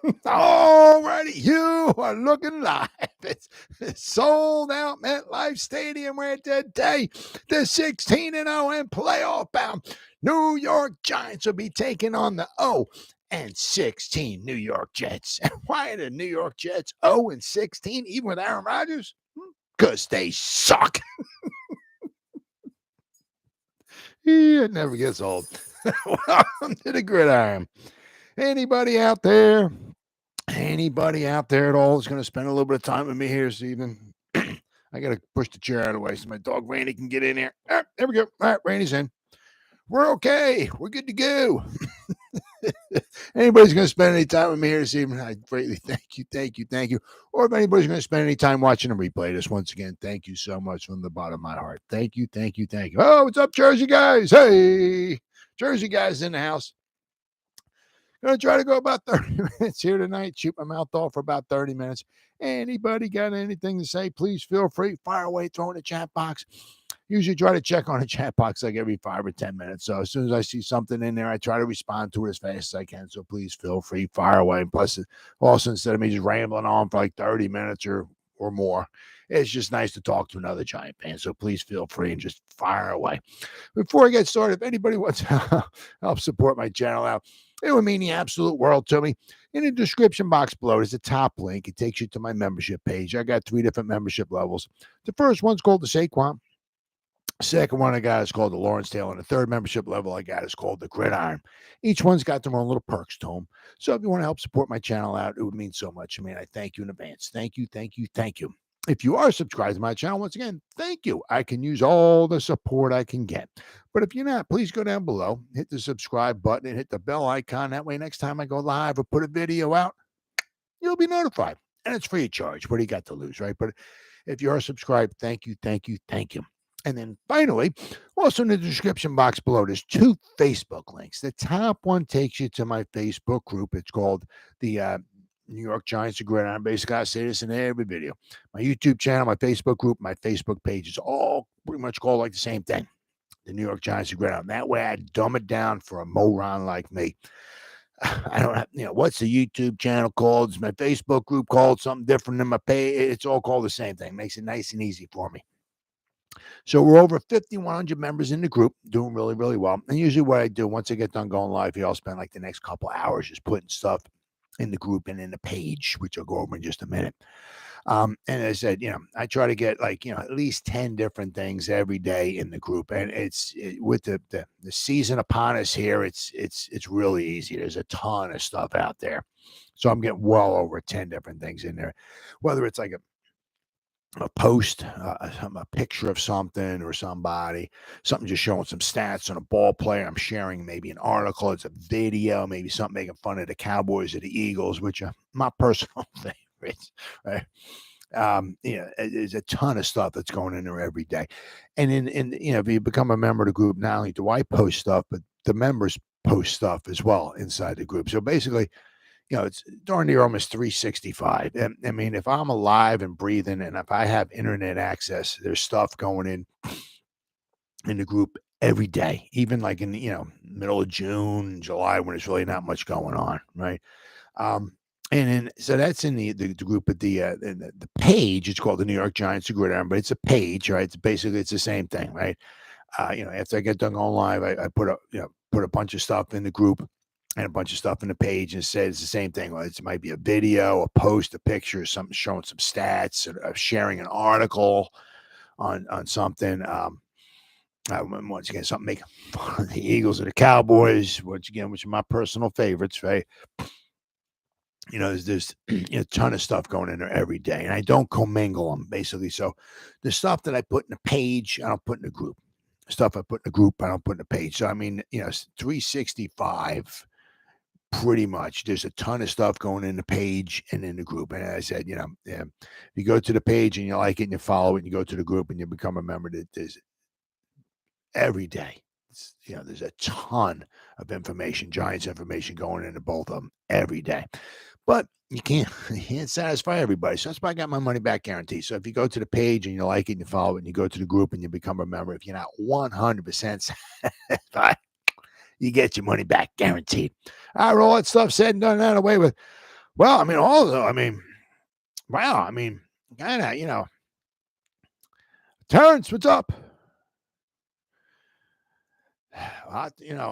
Alrighty, you are looking live. It's sold out MetLife Stadium where today the 16-0 and playoff bound New York Giants will be taking on the 0-16 New York Jets. And why are the New York Jets 0-16 even with Aaron Rodgers? Because they suck. It never gets old. Welcome to the Gridiron. Anybody out there at all is going to spend a little bit of time with me here this evening? I got to push the chair out of the way so my dog Randy can get in here. All right, there we go. All right, Randy's in. We're okay. We're good to go. Anybody's going to spend any time with me here this evening, I greatly thank you. Or if anybody's going to spend any time watching a replay this, once again, thank you so much from the bottom of my heart. Thank you. Oh, what's up, Jersey guys? Hey, Jersey guys in the house. Going to try to go about 30 minutes here tonight. Shoot my mouth off for about 30 minutes. Anybody got anything to say, please feel free. Fire away, throw in the chat box. Usually try to check on the chat box like every 5 or 10 minutes. So as soon as I see something in there, I try to respond to it as fast as I can. So please feel free, fire away. And plus, also, instead of me just rambling on for like 30 minutes or more, it's just nice to talk to another Giant fan. So please feel free and just fire away. Before I get started, if anybody wants to help support my channel out, it would mean the absolute world to me. In the description box below, there's a top link. It takes you to my membership page. I got 3 different membership levels. The first one's called the Saquon. Second one I got is called the Lawrence Taylor. And the third membership level I got is called the Gridiron. Each one's got their own little perks to them. So if you want to help support my channel out, it would mean so much. I mean, I thank you in advance. Thank you. If you are subscribed to my channel, once again, thank you. I can use all the support I can get. But if you're not, please go down below, hit the subscribe button, and hit the bell icon. That way, next time I go live or put a video out, you'll be notified. And it's free of charge. What do you got to lose, right? But if you are subscribed, thank you. And then finally, also in the description box below, there's 2 Facebook links. The top one takes you to my Facebook group. It's called the New York Giants of Gridiron. Basically, I say this in every video. My YouTube channel, my Facebook group, my Facebook page is all pretty much called like the same thing. The New York Giants of Gridiron. That way I dumb it down for a moron like me. I don't have, what's the YouTube channel called? Is my Facebook group called something different than my page? It's all called the same thing. Makes it nice and easy for me. So we're over 5,100 members in the group, doing really, really well. And usually what I do, once I get done going live here, I'll spend like the next couple of hours just putting stuff in the group and in the page, which I'll go over in just a minute. And as I said, I try to get like, at least 10 different things every day in the group. And with the season upon us here, it's really easy. There's a ton of stuff out there. So I'm getting well over 10 different things in there, whether it's like a post, a picture of something or somebing just showing some stats on a ball player. I'm sharing maybe an article. It's a video, maybe something making fun of the Cowboys or the Eagles, which are my personal favorites, right? There's a ton of stuff that's going in there every day. And if you become a member of the group, not only do I post stuff, but the members post stuff as well inside the group. So basically, it's darn near almost 365. And I mean, if I'm alive and breathing and if I have internet access, there's stuff going in the group every day, even like in the, middle of June, July, when there's really not much going on. Right. So that's in the group at the page. It's called the New York Giants of Gridiron, but it's a page, right? It's the same thing, right? After I get done going live, I put a bunch of stuff in the group and a bunch of stuff in the page and says the same thing. Well, it might be a video, a post, a picture, something showing some stats, or sharing an article on something. Once again, something making fun of the Eagles or the Cowboys, once again, which are my personal favorites, right? There's a ton of stuff going in there every day, and I don't commingle them basically. So the stuff that I put in the page, I don't put in the group. Stuff I put in the group, I don't put in the page. So I mean, 365. Pretty much, there's a ton of stuff going in the page and in the group. And as I said, if you go to the page and you like it and you follow it, and you go to the group and you become a member, there's every day. There's a ton of information, Giants information going into both of them every day. But you can't satisfy everybody. So that's why I got my money back guarantee. So if you go to the page and you like it and you follow it and you go to the group and you become a member, if you're not 100% satisfied, you get your money back guaranteed. All right, all that stuff said and done and out of the way with. Well, I mean, also, I mean, wow, I mean, kind of, Terrence, what's up? I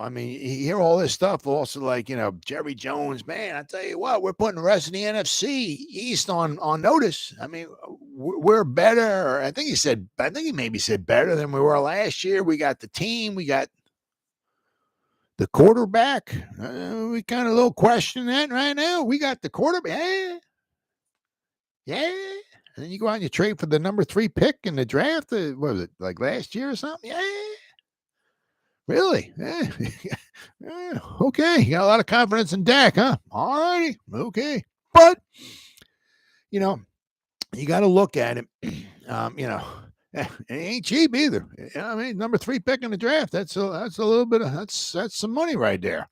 mean, you hear all this stuff. Also, like Jerry Jones, man. I tell you what, we're putting the rest of the NFC East on notice. I mean, we're better. I think he maybe said better than we were last year. We got the team. We got the quarterback. We kind of a little question that right now. We got the quarterback. Yeah. And then you go out and you trade for the number 3 pick in the draft. What was it, like last year or something? Yeah. Really? Yeah. Okay. You got a lot of confidence in Dak, huh? All righty. Okay. But, you got to look at it. It ain't cheap either. I mean, number 3 pick in the draft. That's a little bit of that's some money right there.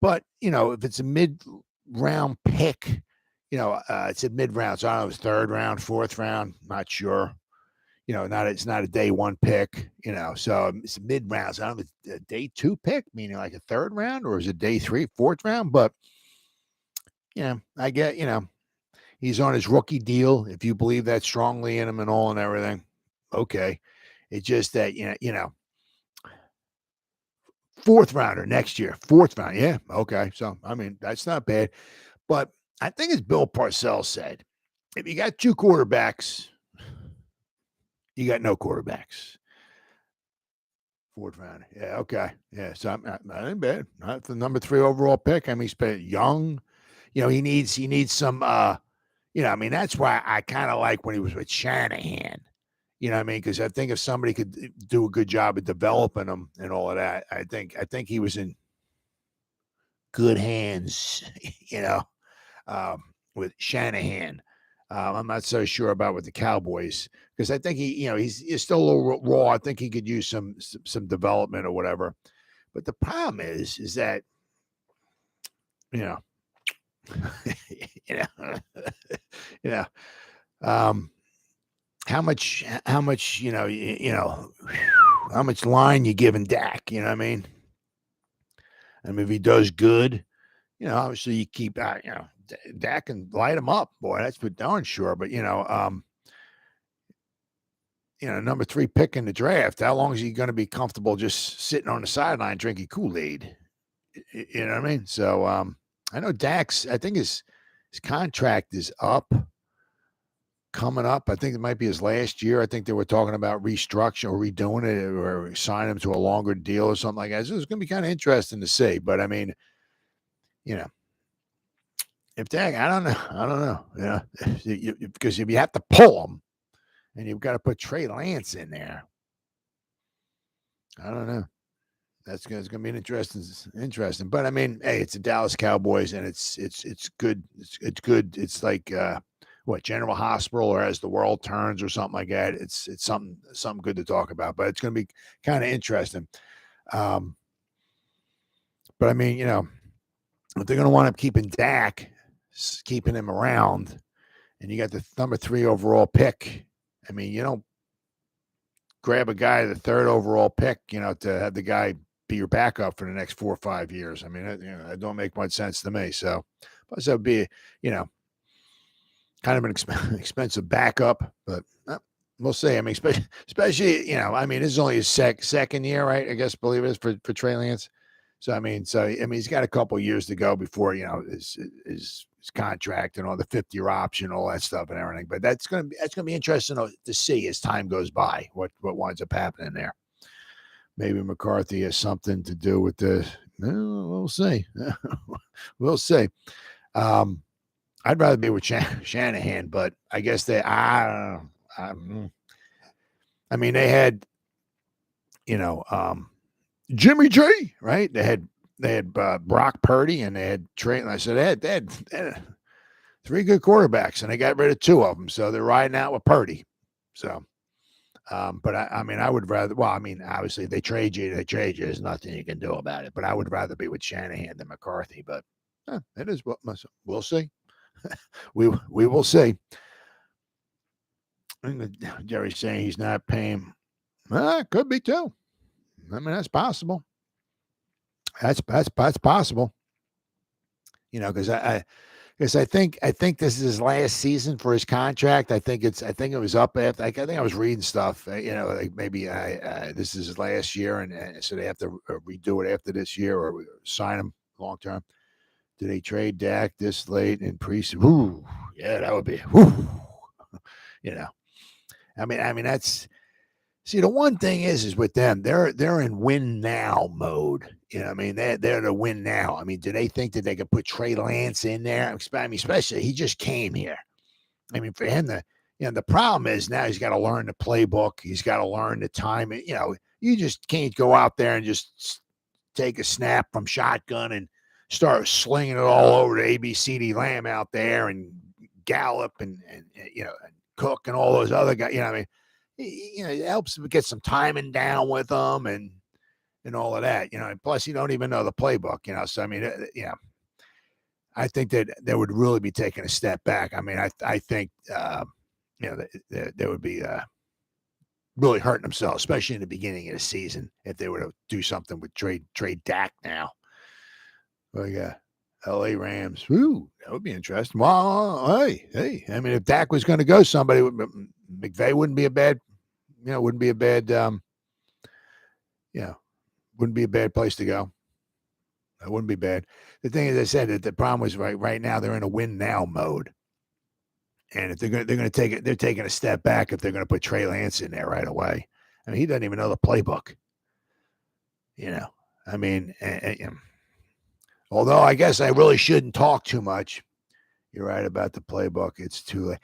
But if it's a mid-round pick, it's a mid-round. So I don't know if it's 3rd round, 4th round. Not sure. It's not a day 1 pick, so it's mid round. So I don't know if it's a day 2 pick, meaning like a 3rd round, or is it day 3, 4th round? But, I get, he's on his rookie deal. If you believe that strongly in him and all and everything, okay. It's just that, 4th rounder next year, 4th round. Yeah. Okay. So, I mean, that's not bad. But I think as Bill Parcells said, if you got 2 quarterbacks, you got no quarterbacks. 4th round. Yeah. Okay. Yeah. So not ain't bad. Not the number 3 overall pick. I mean, he's young. He needs some. I mean, that's why I kind of like when he was with Shanahan. You know what I mean? Because I think if somebody could do a good job of developing him and all of that, I think he was in good hands. With Shanahan. I'm not so sure about with the Cowboys because I think he's still a little raw. I think he could use some development or whatever. But the problem is that how much how much line you giving Dak? You know what I mean? I mean, if he does good, obviously you keep Dak can light him up, boy. That's for darn sure. But number 3 pick in the draft. How long is he going to be comfortable just sitting on the sideline drinking Kool-Aid? You know what I mean? So I know Dak's. I think his contract is coming up. I think it might be his last year. I think they were talking about restructuring or redoing it or signing him to a longer deal or something like that. So it's going to be kind of interesting to see. But I mean, if Dak, I don't know. Because if you have to pull him, and you've got to put Trey Lance in there, I don't know. That's going to be interesting. But I mean, hey, it's the Dallas Cowboys, and it's good. It's good. It's like General Hospital or As the World Turns or something like that. It's something good to talk about. But it's going to be kind of interesting. But I mean, if they're going to wind up keeping Dak, keeping him around, and you got the number 3 overall pick. I mean, you don't grab a guy the 3rd overall pick, to have the guy be your backup for the next 4 or 5 years. I mean, that don't make much sense to me. So, plus that would be, kind of an expensive backup, but we'll see. I mean, especially, I mean, this is only his second year, right? I guess, believe it is for Trey Lance. So, I mean, he's got a couple years to go before, his contract and all the 50-year option, all that stuff and everything. But that's going to be interesting to see as time goes by, what winds up happening there. Maybe McCarthy has something to do with this. We'll see. We'll see. I'd rather be with Shanahan, but I guess I mean, they had, Jimmy G, right? They had Brock Purdy and they had Trey. And I said they had 3 good quarterbacks, and they got rid of 2 of them, so they're riding out with Purdy. So, but I mean, I would rather. Well, I mean, obviously, if they trade you. There's nothing you can do about it. But I would rather be with Shanahan than McCarthy. But it is what we'll see. we will see. Jerry's saying he's not paying. Could be too. I mean, that's possible. That's possible. Because Because I think this is his last season for his contract. I think it was up after. I think I was reading stuff. Like maybe this is his last year, and so they have to redo it after this year or sign him long term. Do they trade Dak this late in preseason? Ooh, yeah, that would be. Woo. I mean that's. See, the one thing is with them, they're in win now mode. I mean, they're to win now. I mean, do they think that they could put Trey Lance in there? I mean, especially he just came here. I mean, for him, the problem is now he's got to learn the playbook. He's got to learn the timing. You just can't go out there and just take a snap from shotgun and start slinging it all over to ABCD Lamb out there and Gallup and Cook and all those other guys. I mean. It helps to get some timing down with them and all of that, and plus you don't even know the playbook, so I mean, I think that they would really be taking a step back. I mean, I think, they would be really hurting themselves, especially in the beginning of the season, if they were to do something with trade Dak now. Like, LA Rams. Ooh, that would be interesting. Well, hey. I mean, if Dak was going to go, somebody McVay wouldn't be a bad, wouldn't be a bad, wouldn't be a bad place to go. That wouldn't be bad. The thing is, I said that the problem was right now they're in a win now mode, and if they're going to take it, they're taking a step back if they're going to put Trey Lance in there right away. I mean, he doesn't even know the playbook. I mean, although I guess I really shouldn't talk too much. You're right about the playbook. It's too late.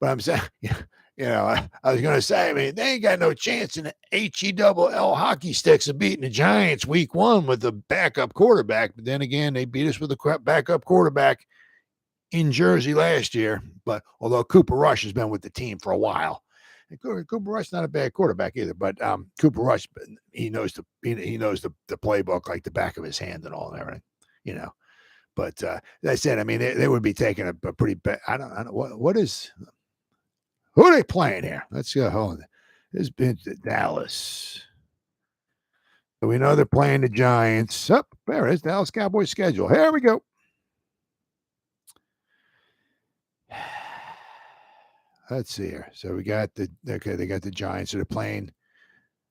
But I'm saying, I was going to say, I mean, they ain't got no chance in the HELL hockey sticks of beating the Giants week 1 with the backup quarterback. But then again, they beat us with a backup quarterback in Jersey last year. But although Cooper Rush has been with the team for a while, and Cooper Rush's not a bad quarterback either. But Cooper Rush, he knows the playbook like the back of his hand and all and everything, But as I said, I mean, they would be taking a pretty bad. I don't what is. Who are they playing here? Let's go. Hold on. This has been Dallas. So we know they're playing the Giants. Up there is Dallas Cowboys schedule. Here we go. Let's see here. So we got they got the Giants that are playing.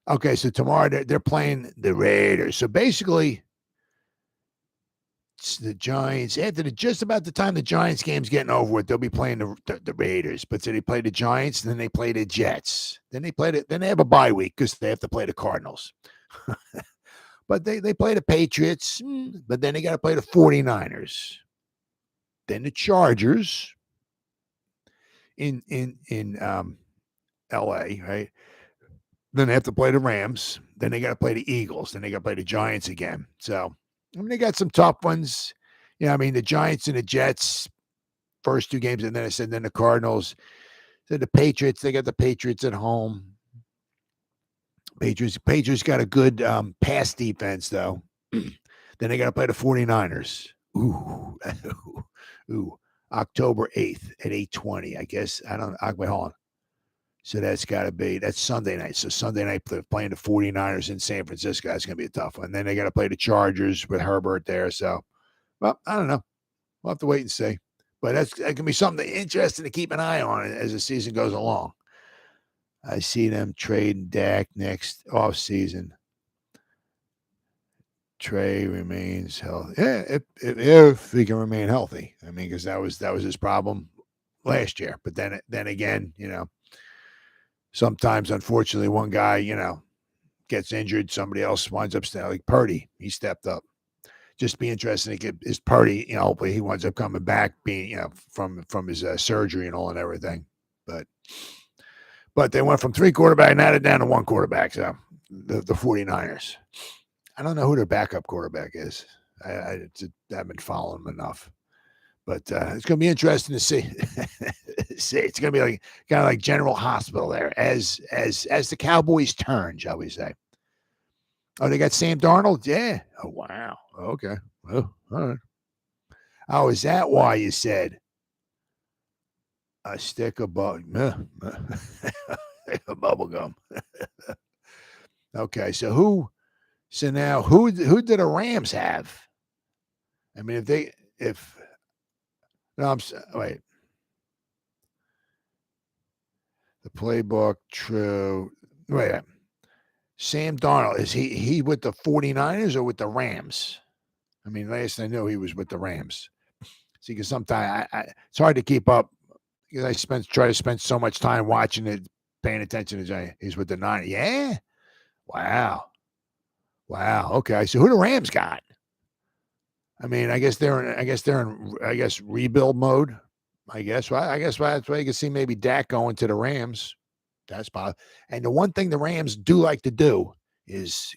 Okay, so tomorrow they're playing the Raiders. So basically, the Giants after just about the time the Giants game's getting over with, they'll be playing the Raiders. But so they play the Giants, and then they play the Jets. Then they have a bye week because they have to play the Cardinals. But they play the Patriots, but then they got to play the 49ers. Then the Chargers in LA, right? Then they have to play the Rams. Then they got to play the Eagles. Then they got to play the Giants again. So I mean, they got some tough ones. I mean, the Giants and the Jets, first 2 games, and then the Cardinals. Then the Patriots, they got the Patriots at home. Patriots got a good pass defense, though. Then they got to play the 49ers. Ooh. October 8th at 8:20. I guess. Wait, hold on. So that's Sunday night. So Sunday night, they're playing the 49ers in San Francisco. That's going to be a tough one. Then they got to play the Chargers with Herbert there. So, well, I don't know. We'll have to wait and see. But that can be something interesting to keep an eye on as the season goes along. I see them trading Dak next offseason. Trey remains healthy. Yeah, if he can remain healthy. I mean, because that was his problem last year. But then again, sometimes, unfortunately, one guy, gets injured. Somebody else winds up staying. Like Purdy, he stepped up. Just be interesting to get his Purdy. Hopefully he winds up coming back, being from his surgery and all and everything. But they went from 3 quarterbacks, now they're down to 1 quarterback. So the 49ers. I don't know who their backup quarterback is. I haven't been following them enough. But it's going to be interesting to see. It's going to be like kind of like General Hospital there as the Cowboys turn, shall we say? Oh, they got Sam Darnold? Yeah. Oh, wow. Okay. Oh, all right. Oh, is that why you said a stick of bubble gum? Okay. So who did the Rams have? I mean, if No, wait. The playbook, true. Wait. Sam Darnold, is he with the 49ers or with the Rams? I mean, last I knew he was with the Rams. See, because sometimes it's hard to keep up because I try to spend so much time watching it, paying attention to. He's with the Niners. Yeah. Wow. Okay. So who the Rams got? I mean, I guess they're in rebuild mode. I guess that's why you can see maybe Dak going to the Rams. That's possible. And the one thing the Rams do like to do is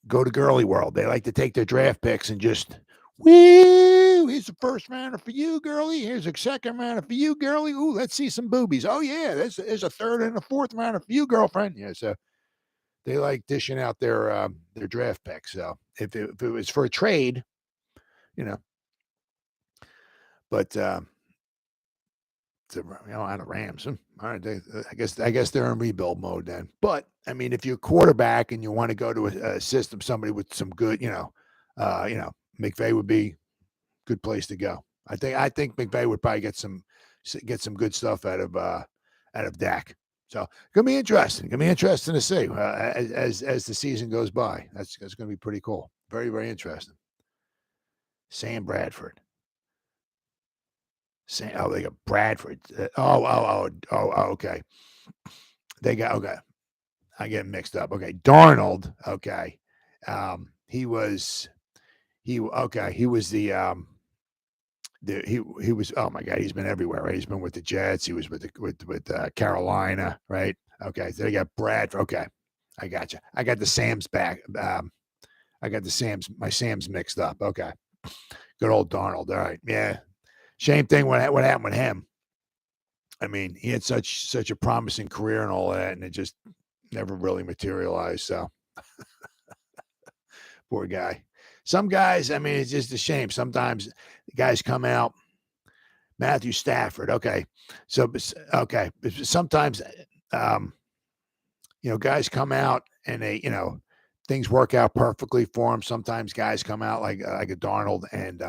go to Girly World. They like to take their draft picks and just, woo, here's the first rounder for you, girlie. Here's a second rounder for you, girlie. Ooh, let's see some boobies. Oh, yeah, there's a third and a fourth rounder for you, girlfriend. Yeah, so they like dishing out their draft picks. So if it was for a trade, but on the Rams. All right, I guess they're in rebuild mode then. But I mean, if you're a quarterback and you want to go to a system, somebody with some good, McVay would be a good place to go. I think McVay would probably get some good stuff out of Dak. So gonna be interesting. Gonna be interesting to see as the season goes by. That's gonna be pretty cool. Very, very interesting. Sam Bradford. They got Bradford. Okay. They got okay. I get mixed up. Okay, Darnold. Okay, he was the he was. Oh my God, he's been everywhere. Right? He's been with the Jets. He was with Carolina. Right. Okay, so they got Bradford. Okay, I got you. I got the Sam's back. I got my Sam's mixed up. Okay, good old Darnold. All right, yeah. Same thing. What happened with him? I mean, he had such a promising career and all that, and it just never really materialized. So, poor guy. Some guys, I mean, it's just a shame. Sometimes the guys come out. Matthew Stafford. Okay, so sometimes, guys come out and they, things work out perfectly for them. Sometimes guys come out like a Darnold and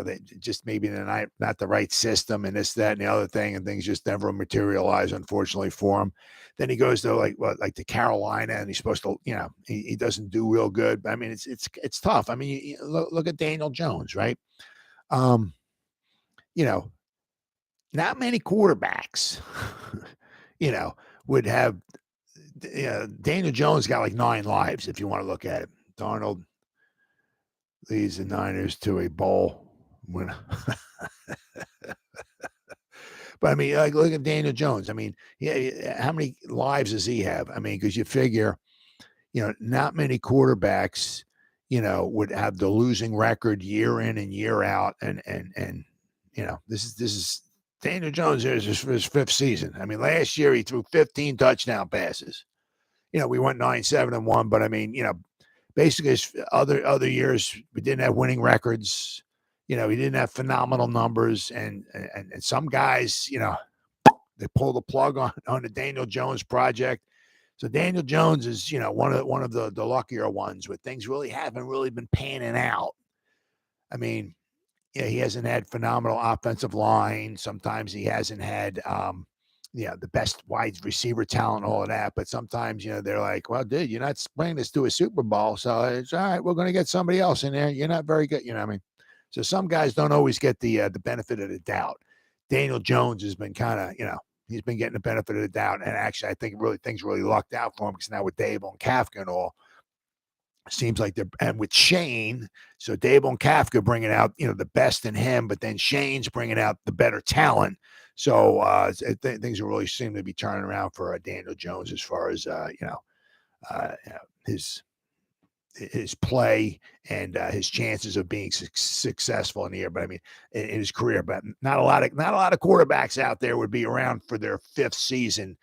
they just maybe they're not the right system and this, that, and the other thing, and things just never materialize, unfortunately, for him. Then he goes to like to Carolina, and he's supposed to, he doesn't do real good. I mean, it's tough. I mean, look at Daniel Jones, right? Not many quarterbacks, would have. Daniel Jones got like 9 lives if you want to look at it. Darnold leads the Niners to a bowl win. But I mean, like, look at Daniel Jones. I mean, how many lives does he have? I mean, because you figure, not many quarterbacks, would have the losing record year in and year out, and this is Daniel Jones is his 5th season. I mean, last year he threw 15 touchdown passes. We went 9-7-1, but I mean, basically other years we didn't have winning records. He didn't have phenomenal numbers, and some guys, they pull the plug on the Daniel Jones project. So Daniel Jones is, one of the luckier ones where things really haven't really been panning out. I mean, he hasn't had phenomenal offensive line. Sometimes he hasn't had, the best wide receiver talent, all of that. But sometimes, they're like, well, dude, you're not bringing us to a Super Bowl. So it's all right. We're going to get somebody else in there. You're not very good. You know what I mean? So some guys don't always get the benefit of the doubt. Daniel Jones has been kind of, he's been getting the benefit of the doubt. And actually, I think things really lucked out for him because now with Dable and Kafka and all, seems like and with Shane, so Dable and Kafka bringing out, the best in him, but then Shane's bringing out the better talent. So things really seem to be turning around for Daniel Jones as far as, his play and his chances of being successful in the year. But I mean, in his career, but not a lot of quarterbacks out there would be around for their 5th season,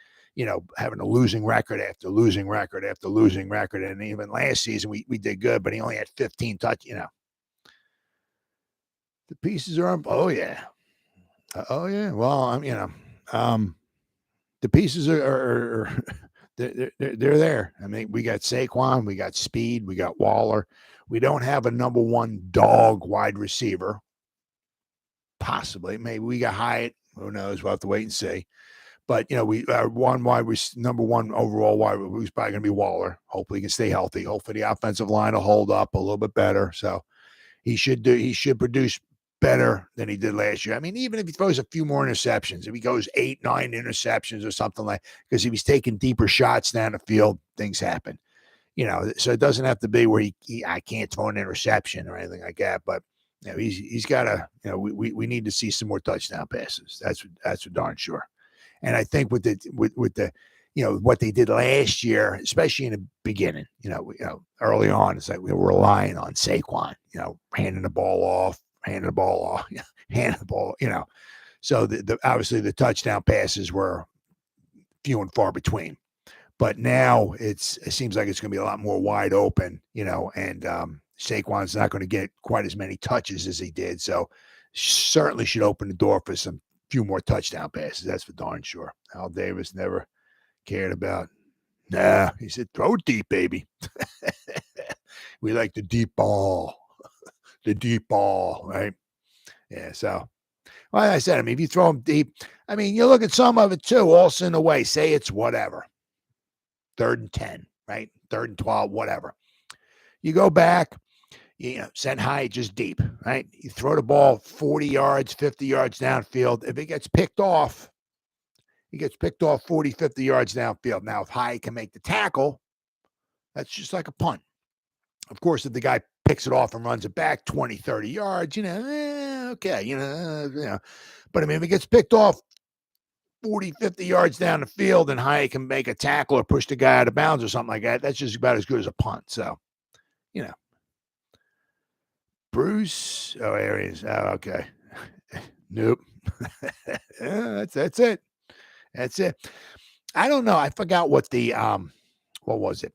having a losing record after losing record after losing record. And even last season we did good, but he only had 15 touch, The pieces are up. Oh yeah. Well, the pieces are they're there. I mean, we got Saquon, we got speed, we got Waller. We don't have a number 1 dog wide receiver. possibly. Maybe we got Hyatt. Who knows? We'll have to wait and see. But, we number one overall wide, who's probably going to be Waller. Hopefully he can stay healthy. Hopefully the offensive line will hold up a little bit better. So he should produce better than he did last year. I mean, even if he throws a few more interceptions, if he goes 8, 9 interceptions or something because if he's taking deeper shots down the field, things happen. So it doesn't have to be where I can't throw an interception or anything like that. But he's got to. We need to see some more touchdown passes. That's for darn sure. And I think with the what they did last year, especially in the beginning, early on, it's like we were relying on Saquon, handing the ball off. So obviously the touchdown passes were few and far between. But now it seems like it's going to be a lot more wide open, and Saquon's not going to get quite as many touches as he did. So certainly should open the door for some few more touchdown passes. That's for darn sure. Al Davis never cared about. Nah, he said, throw it deep, baby. We like the deep ball. The deep ball, right? Yeah, so like I said, if you throw them deep, you look at some of it too, all in the way. Say it's whatever. 3rd and 10, right? 3rd and 12, whatever. You go back, send high just deep, right? You throw the ball 40 yards, 50 yards downfield. If it gets picked off, 40, 50 yards downfield. Now, if High can make the tackle, that's just like a punt. Of course, if the guy picks it off and runs it back 20, 30 yards, okay, But if it gets picked off 40, 50 yards down the field and High can make a tackle or push the guy out of bounds or something like that, that's just about as good as a punt. So, Bruce. Oh, there he is. Oh, okay. Nope. That's it. That's it. I don't know. I forgot what the what was it?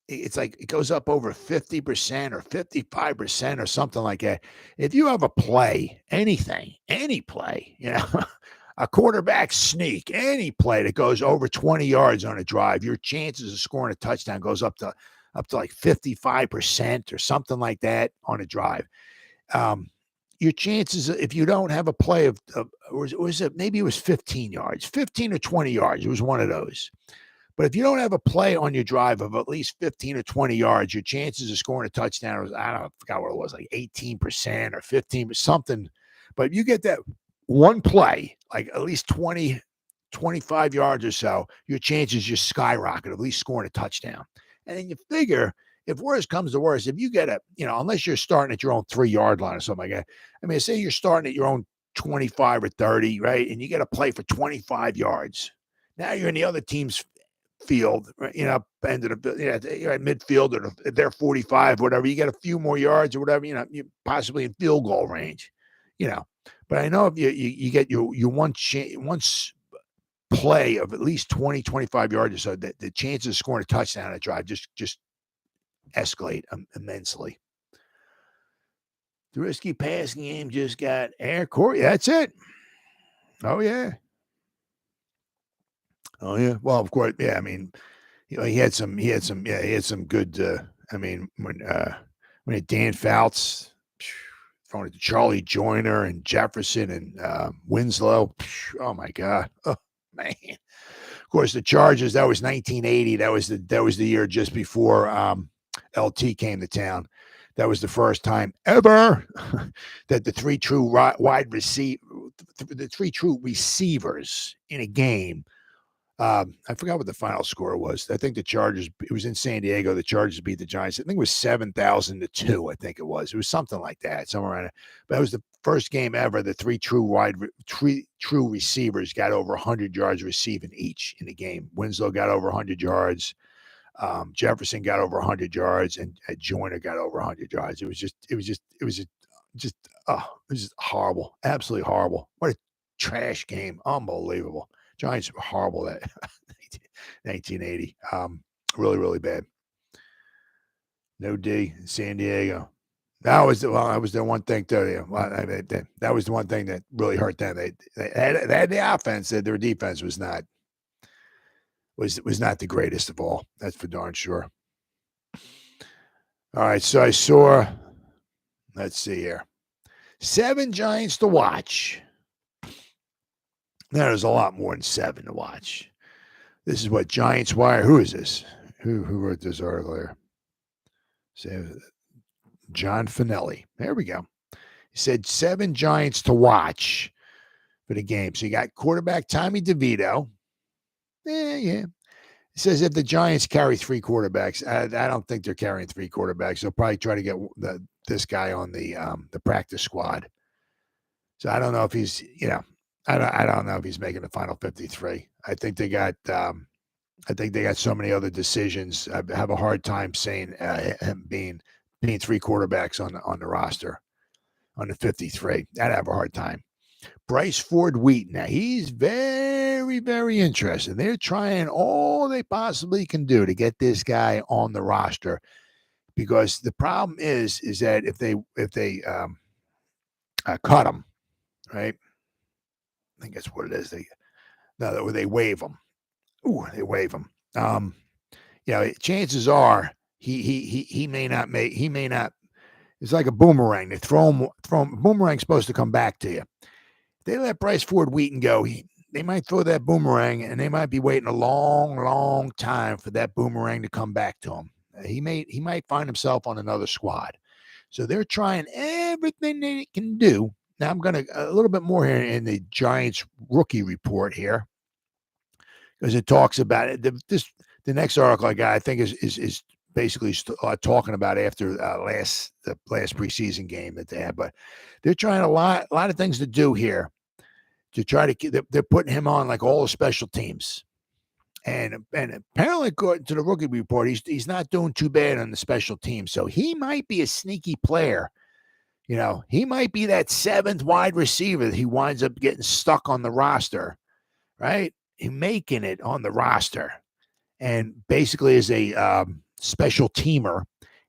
It's like it goes up over 50% or 55% or something like that. If you have a play, anything, any play, a quarterback sneak, any play that goes over 20 yards on a drive, your chances of scoring a touchdown goes up to like 55% or something like that on a drive. Your chances, if you don't have a play of was it maybe it was 15 yards, 15 or 20 yards. It was one of those. But if you don't have a play on your drive of at least 15 or 20 yards, your chances of scoring a touchdown was, I forgot what it was, like 18% or 15 or something. But if you get that one play, like at least 20, 25 yards or so, your chances just skyrocket, at least scoring a touchdown. And then you figure, if worse comes to worse, if you get unless you're starting at your own 3-yard line or something like that. Say you're starting at your own 25 or 30, right? And you get a play for 25 yards. Now you're in the other team's field, end of you're at midfield or they're 45, whatever. You get a few more yards or whatever, you possibly in field goal range, But I know if you get your once play of at least 20, 25 yards or so, that the chances of scoring a touchdown on a drive just escalate immensely. The risky passing game just got air court. Yeah, that's it. Oh yeah. Oh yeah. Well, of course. Yeah. He had some good. When Dan Fouts throwing it to Charlie Joyner and Jefferson and Winslow. Oh my God. Oh man. Of course, the Chargers. That was 1980. That was the year just before LT came to town. That was the first time ever that the three true receivers in a game. I forgot what the final score was. I think the Chargers, it was in San Diego. The Chargers beat the Giants. I think it was 7,000-2. I think it was something like that, somewhere around it. But it was the first game ever. The three true receivers got over 100 yards receiving each in the game. Winslow got over 100 yards. Jefferson got over 100 yards, and Joyner got over 100 yards. It was just horrible, absolutely horrible. What a trash game, unbelievable. Giants were horrible that 1980. Really, really bad. No D, San Diego. That was the one thing too. That was the one thing that really hurt them. They had the offense. Their defense was not the greatest of all. That's for darn sure. All right, so I saw. Let's see here. 7 Giants to watch. Now, there's a lot more than 7 to watch. This is what Giants Wire. Who is this? Who wrote this article here? Say John Finelli. There we go. He said 7 Giants to watch for the game. So you got quarterback Tommy DeVito. Yeah. It says if the Giants carry 3 quarterbacks, I don't think they're carrying 3 quarterbacks. They'll probably try to get this guy on the practice squad. So I don't know if he's, I don't know if he's making the final 53. I think they got so many other decisions. I have a hard time saying him being 3 quarterbacks on the roster on the 53. I'd have a hard time. Bryce Ford Wheaton. Now, he's very, very interesting. They're trying all they possibly can do to get this guy on the roster because the problem is that if they cut him, right? I think that's what it is. They waive him. Ooh, they waive him. Chances are he may not. It's like a boomerang. They throw him. Boomerang's supposed to come back to you. If they let Bryce Ford Wheaton go, they might throw that boomerang, and they might be waiting a long, long time for that boomerang to come back to him. He might find himself on another squad. So they're trying everything they can do. Now I'm going to a little bit more here in the Giants rookie report here because it talks about it. The next article I got, I think, is basically talking about after the last preseason game that they had. But they're trying a lot of things to do here to try to. They're putting him on like all the special teams, and apparently, according to the rookie report, he's not doing too bad on the special teams. So he might be a sneaky player. He might be that 7th wide receiver that he winds up getting stuck on the roster, right? He making it on the roster, and basically is a special teamer,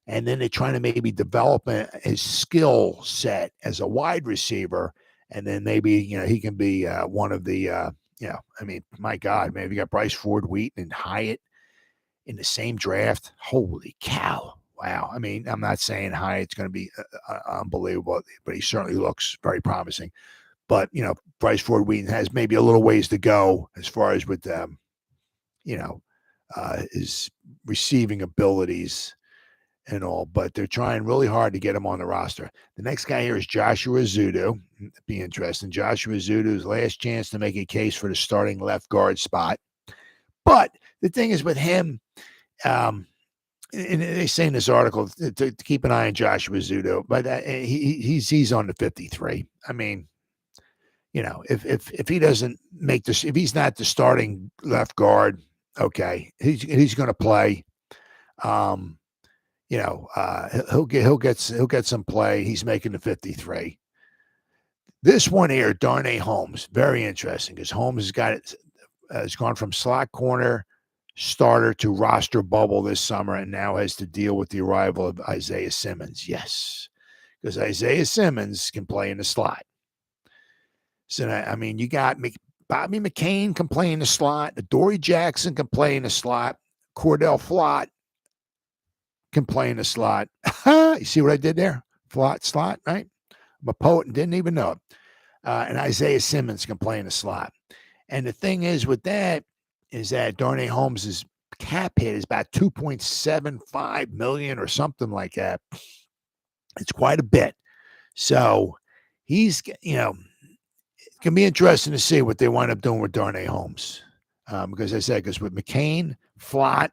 and then they're trying to maybe develop his skill set as a wide receiver, and then maybe he can be one of the my God, man, if you got Bryce Ford Wheaton and Hyatt in the same draft, holy cow. Wow. I mean, I'm not saying Hyatt's going to be unbelievable, but he certainly looks very promising. But, Bryce Ford Wheaton has maybe a little ways to go as far as with, his receiving abilities and all. But they're trying really hard to get him on the roster. The next guy here is Joshua Zudu. Be interesting. Joshua Zudu's last chance to make a case for the starting left guard spot. But the thing is with him, and they say in this article to keep an eye on Joshua Zudu, but he's on the 53. I mean, if he doesn't make this, if he's not the starting left guard, okay, he's going to play. He'll get some play. He's making the 53. This one here, Darnay Holmes, very interesting because Holmes has gone from slot corner starter to roster bubble this summer and now has to deal with the arrival of Isaiah Simmons. Yes, because Isaiah Simmons can play in the slot. So, I mean, you got Bobby McCain can play in the slot. Adoree Jackson can play in the slot. Cordell Flott can play in the slot. You see what I did there? Slot, right? I'm a poet and didn't even know it. And Isaiah Simmons can play in the slot. And the thing is with that is that Darnay Holmes' cap hit is about $2.75 million or something like that. It's quite a bit. So he's, it can be interesting to see what they wind up doing with Darnay Holmes. Because with McCain, Flott,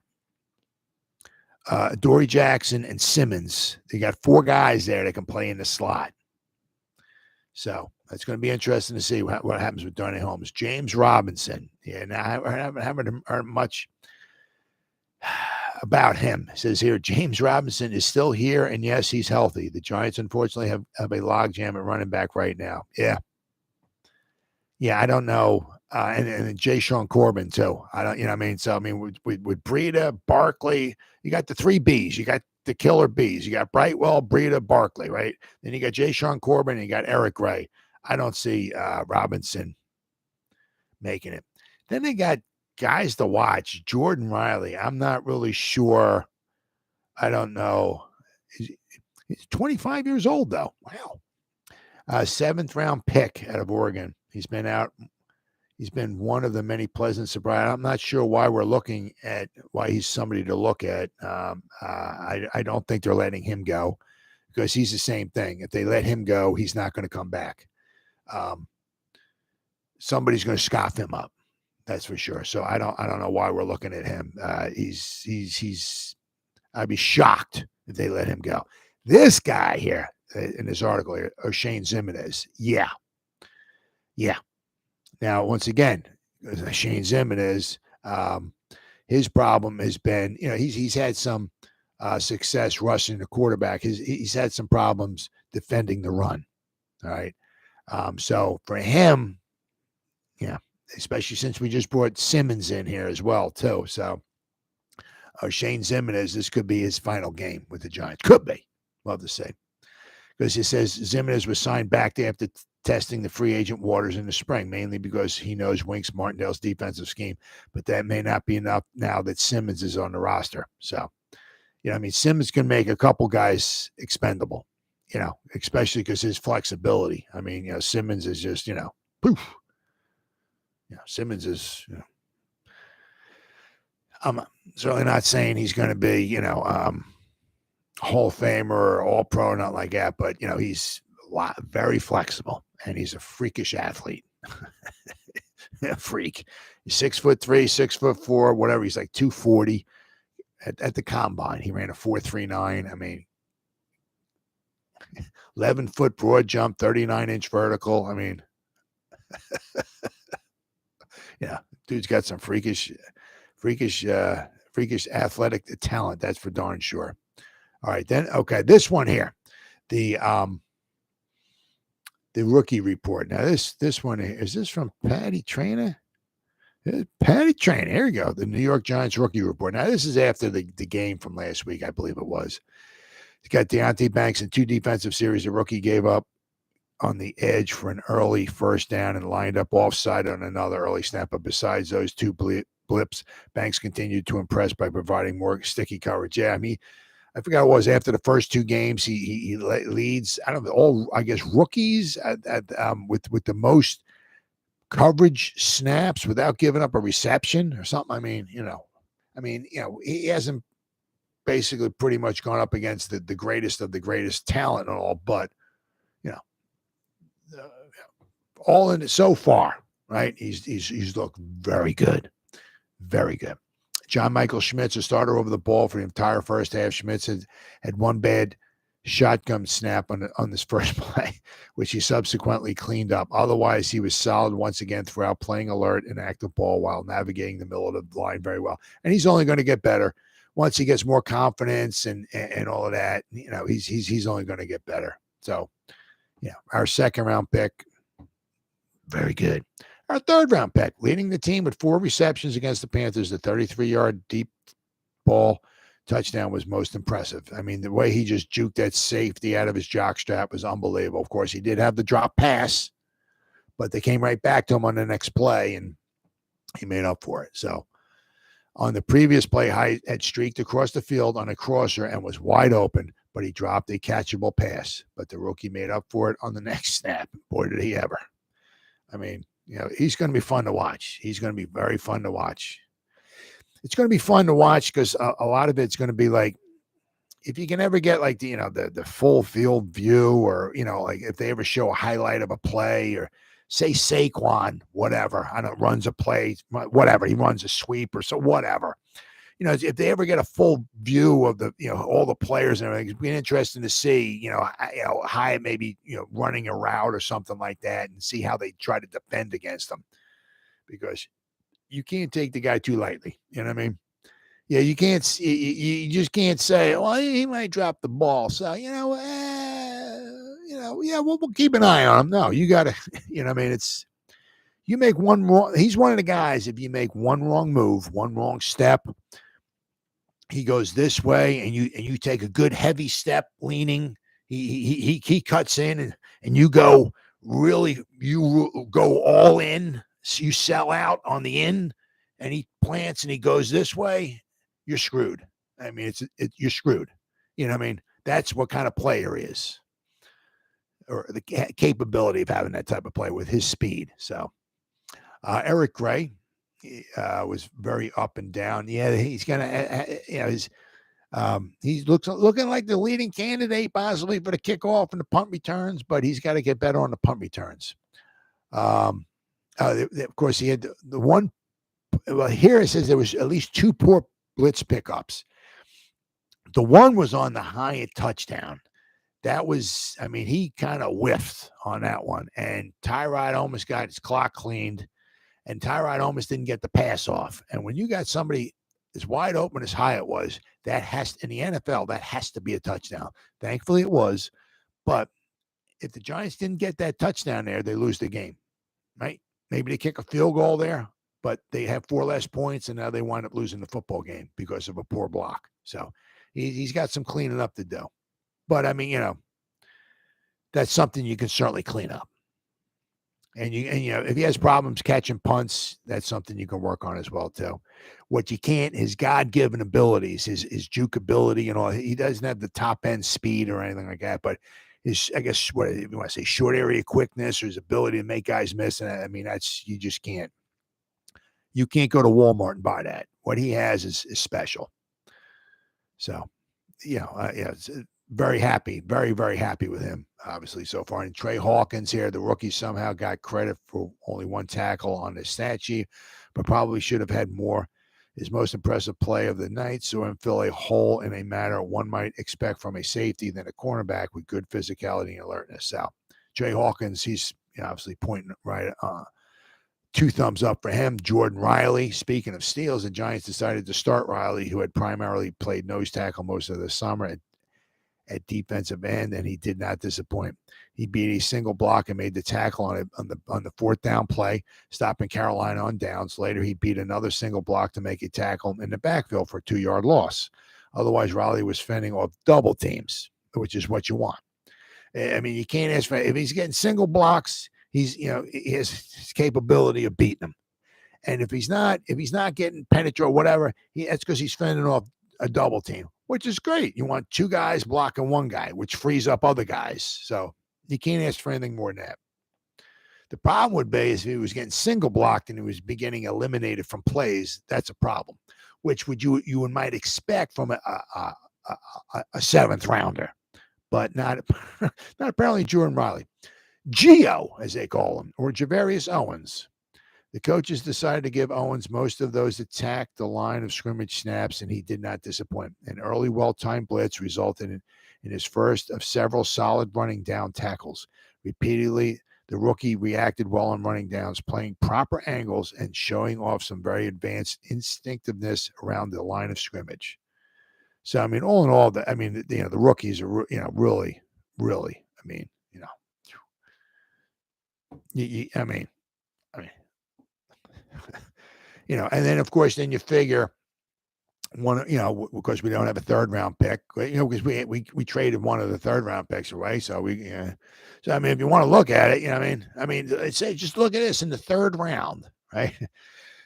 Adoree Jackson, and Simmons, they got 4 guys there that can play in the slot. So it's going to be interesting to see what happens with Darnay Holmes. James Robinson. Yeah, now I haven't heard much about him. It says here, James Robinson is still here, and yes, he's healthy. The Giants, unfortunately, have a logjam at running back right now. Yeah. Yeah, I don't know. And Jay-Sean Corbin, too. I don't, what I mean? So, I mean, with Breida, Barkley, you got the 3 Bs. You got the killer Bs. You got Brightwell, Breida, Barkley, right? Then you got Jay-Sean Corbin, and you got Eric Gray. I don't see Robinson making it. Then they got guys to watch. Jordan Riley. I'm not really sure. I don't know. He's 25 years old, though. Wow. Seventh round pick out of Oregon. He's been out. He's been one of the many pleasant surprises. I'm not sure why why he's somebody to look at. I don't think they're letting him go because he's the same thing. If they let him go, he's not going to come back. Somebody's going to scoff him up. That's for sure. So I don't know why we're looking at him. I'd be shocked if they let him go. This guy here in this article here, Oshane Ximines. Yeah. Now, once again, Oshane Ximines, his problem has been, he's had some success rushing the quarterback. He's had some problems defending the run. All right. So for him, especially since we just brought Simmons in here as well, too. So Oshane Ximines, this could be his final game with the Giants. Could be. Love to say. Because it says Ximines was signed back after testing the free agent waters in the spring, mainly because he knows Wicks Martindale's defensive scheme. But that may not be enough now that Simmons is on the roster. So, Simmons can make a couple guys expendable, especially because his flexibility. Simmons is just, poof. Simmons is, I'm certainly not saying he's going to be, Hall of Famer or All Pro, not like that, but he's very flexible and he's a freakish athlete. A freak. He's 6'3", 6'4", whatever. He's like 240 at the combine. He ran a 4.39. 11-foot broad jump, 39-inch vertical. Dude's got some freakish athletic talent. That's for darn sure. All right, then. Okay, this one here, the rookie report. Now this one is this from Patty Trainer? Patty Trainer. Here we go. The New York Giants rookie report. Now this is after the game from last week, I believe it was. He's got Deonte Banks in 2 defensive series. The rookie gave up on the edge for an early first down and lined up offside on another early snap. But besides those 2 blips, Banks continued to impress by providing more sticky coverage. Yeah, I forgot what it was after the first 2 games. He leads, I don't know, all, I guess, rookies with the most coverage snaps without giving up a reception or something. He hasn't basically pretty much gone up against the greatest of the greatest talent and all, but all in it so far, right? He's looked very good. Very good. John Michael Schmitz, a starter over the ball for the entire first half. Schmitz had one bad shotgun snap on this first play, which he subsequently cleaned up. Otherwise, he was solid once again throughout, playing alert and active ball while navigating the middle of the line very well. And he's only going to get better once he gets more confidence and all of that. He's only going to get better. So, our second round pick, very good. Our third round pick, leading the team with 4 receptions against the Panthers, the 33-yard deep ball touchdown was most impressive. The way he just juked that safety out of his jockstrap was unbelievable. Of course, he did have the drop pass, but they came right back to him on the next play, and he made up for it. So on the previous play, Hyde had streaked across the field on a crosser and was wide open, but he dropped a catchable pass. But the rookie made up for it on the next snap. Boy, did he ever. He's going to be fun to watch. He's going to be very fun to watch. It's going to be fun to watch because a lot of it's going to be like, if you can ever get like the full field view, or like if they ever show a highlight of a play, or say Saquon, whatever, I don't know, runs a play, whatever, he runs a sweep or so, whatever. If they ever get a full view of the, all the players and everything, it'd be interesting to see, Hyatt maybe, running a route or something like that, and see how they try to defend against them, because you can't take the guy too lightly. You know what I mean? Yeah, you can't. You just can't say, well, he might drop the ball, so yeah, we'll keep an eye on him. No, you got to, it's, you make one wrong. He's one of the guys. If you make one wrong move, one wrong step, he goes this way, and you take a good heavy step, leaning. He cuts in, and you go all in. So you sell out on the in, and he plants and he goes this way. You're screwed. You're screwed. That's what kind of player he is. or the capability of having that type of play with his speed. So Eric Gray was very up and down. Yeah, he's gonna, he's looking like the leading candidate possibly for the kickoff and the punt returns, but he's got to get better on the punt returns. Of course, he had the one. Well, here it says there was at least 2 poor blitz pickups. The one was on the Hyatt touchdown. That was, I mean, he kind of whiffed on that one, and Tyrod almost got his clock cleaned, and Tyrod almost didn't get the pass off. And when you got somebody as wide open as Hyatt was, that has, in the NFL, that has to be a touchdown. Thankfully, it was. But if the Giants didn't get that touchdown there, they lose the game, right? Maybe they kick a field goal there, but they have 4 less points, and now they wind up losing the football game because of a poor block. So he's got some cleaning up to do. But, I mean, that's something you can certainly clean up. And if he has problems catching punts, that's something you can work on as well, too. What you can't, his God-given abilities, his juke ability and all, he doesn't have the top-end speed or anything like that, but his, I guess, what you want to say, short area quickness or his ability to make guys miss, and I mean, you just can't. You can't go to Walmart and buy that. What he has is special. So, it's very happy, very, very happy with him, obviously, so far. And Trey Hawkins here, the rookie, somehow got credit for only 1 tackle on the stat sheet, but probably should have had more. His most impressive play of the night saw him fill a hole in a manner one might expect from a safety than a cornerback with good physicality and alertness. So, Trey Hawkins, he's obviously pointing right 2 thumbs up for him. Jordan Riley, speaking of steals, the Giants decided to start Riley, who had primarily played nose tackle most of the summer at defensive end, and he did not disappoint. He beat a single block and made the tackle on the 4th down play, stopping Carolina on downs. Later, he beat another single block to make a tackle in the backfield for a 2-yard loss. Otherwise, Riley was fending off double teams, which is what you want. I mean, you can't ask for, if he's getting single blocks, he has his capability of beating them. And if he's not getting penetrate or whatever, that's because he's fending off a double team, which is great. You want 2 guys blocking 1 guy, which frees up other guys. So you can't ask for anything more than that. The problem would be is if he was getting single blocked and he was getting eliminated from plays, that's a problem, which you might expect from a 7th rounder, but not apparently Jordan Riley. Geo, as they call him, or Javarius Owens. The coaches decided to give Owens most of those attack the line of scrimmage snaps, and he did not disappoint. An early, well-timed blitz resulted in his first of several solid running down tackles. Repeatedly, the rookie reacted well on running downs, playing proper angles and showing off some very advanced instinctiveness around the line of scrimmage. So, I mean, all in all, the rookies are, really, really, and then of course, then you figure because we don't have a 3rd round pick, because we traded one of the 3rd round picks away. So so I mean, if you want to look at it, say just look at this in the 3rd round, right?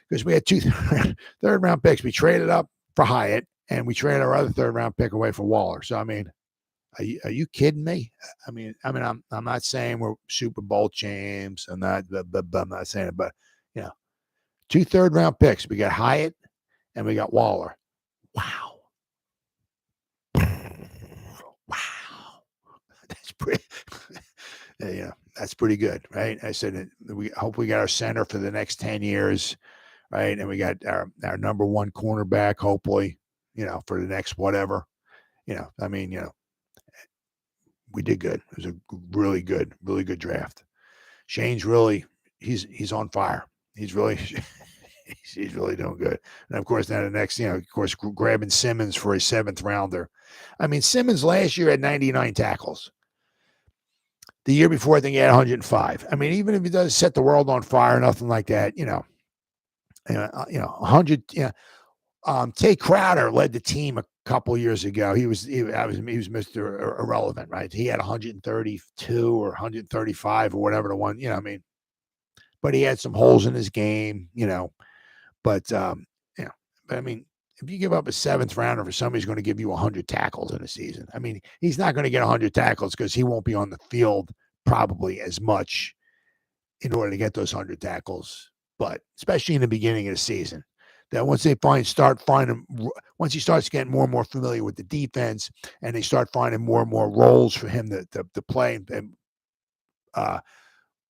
Because we had 2 3rd round picks. We traded up for Hyatt, and we traded our other 3rd round pick away for Waller. So I mean, are you kidding me? I'm not saying we're Super Bowl champs. I'm not saying it, but 2 3rd round picks. We got Hyatt and we got Waller. Wow. That's pretty. That's pretty good, right? I said we hope we got our center for the next 10 years, right? And we got our number 1 cornerback, hopefully, for the next whatever. We did good. It was a really good draft. Shane's really he's on fire. He's really he's really doing good. And of course, now the next, grabbing Simmons for a 7th rounder. I mean, Simmons last year had 99 tackles. The year before, I think he had 105. I mean, even if he does set the world on fire, nothing like that, 100. Tay Crowder led the team a couple years ago. He was Mr. Irrelevant, right? He had 132 or 135 or whatever the one, but he had some holes in his game, but I mean, if you give up a 7th rounder for somebody who's going to give you 100 tackles in a season, I mean, he's not going to get 100 tackles because he won't be on the field probably as much in order to get those 100 tackles, but especially in the beginning of the season. That once they once he starts getting more and more familiar with the defense, and they start finding more and more roles for him to play, and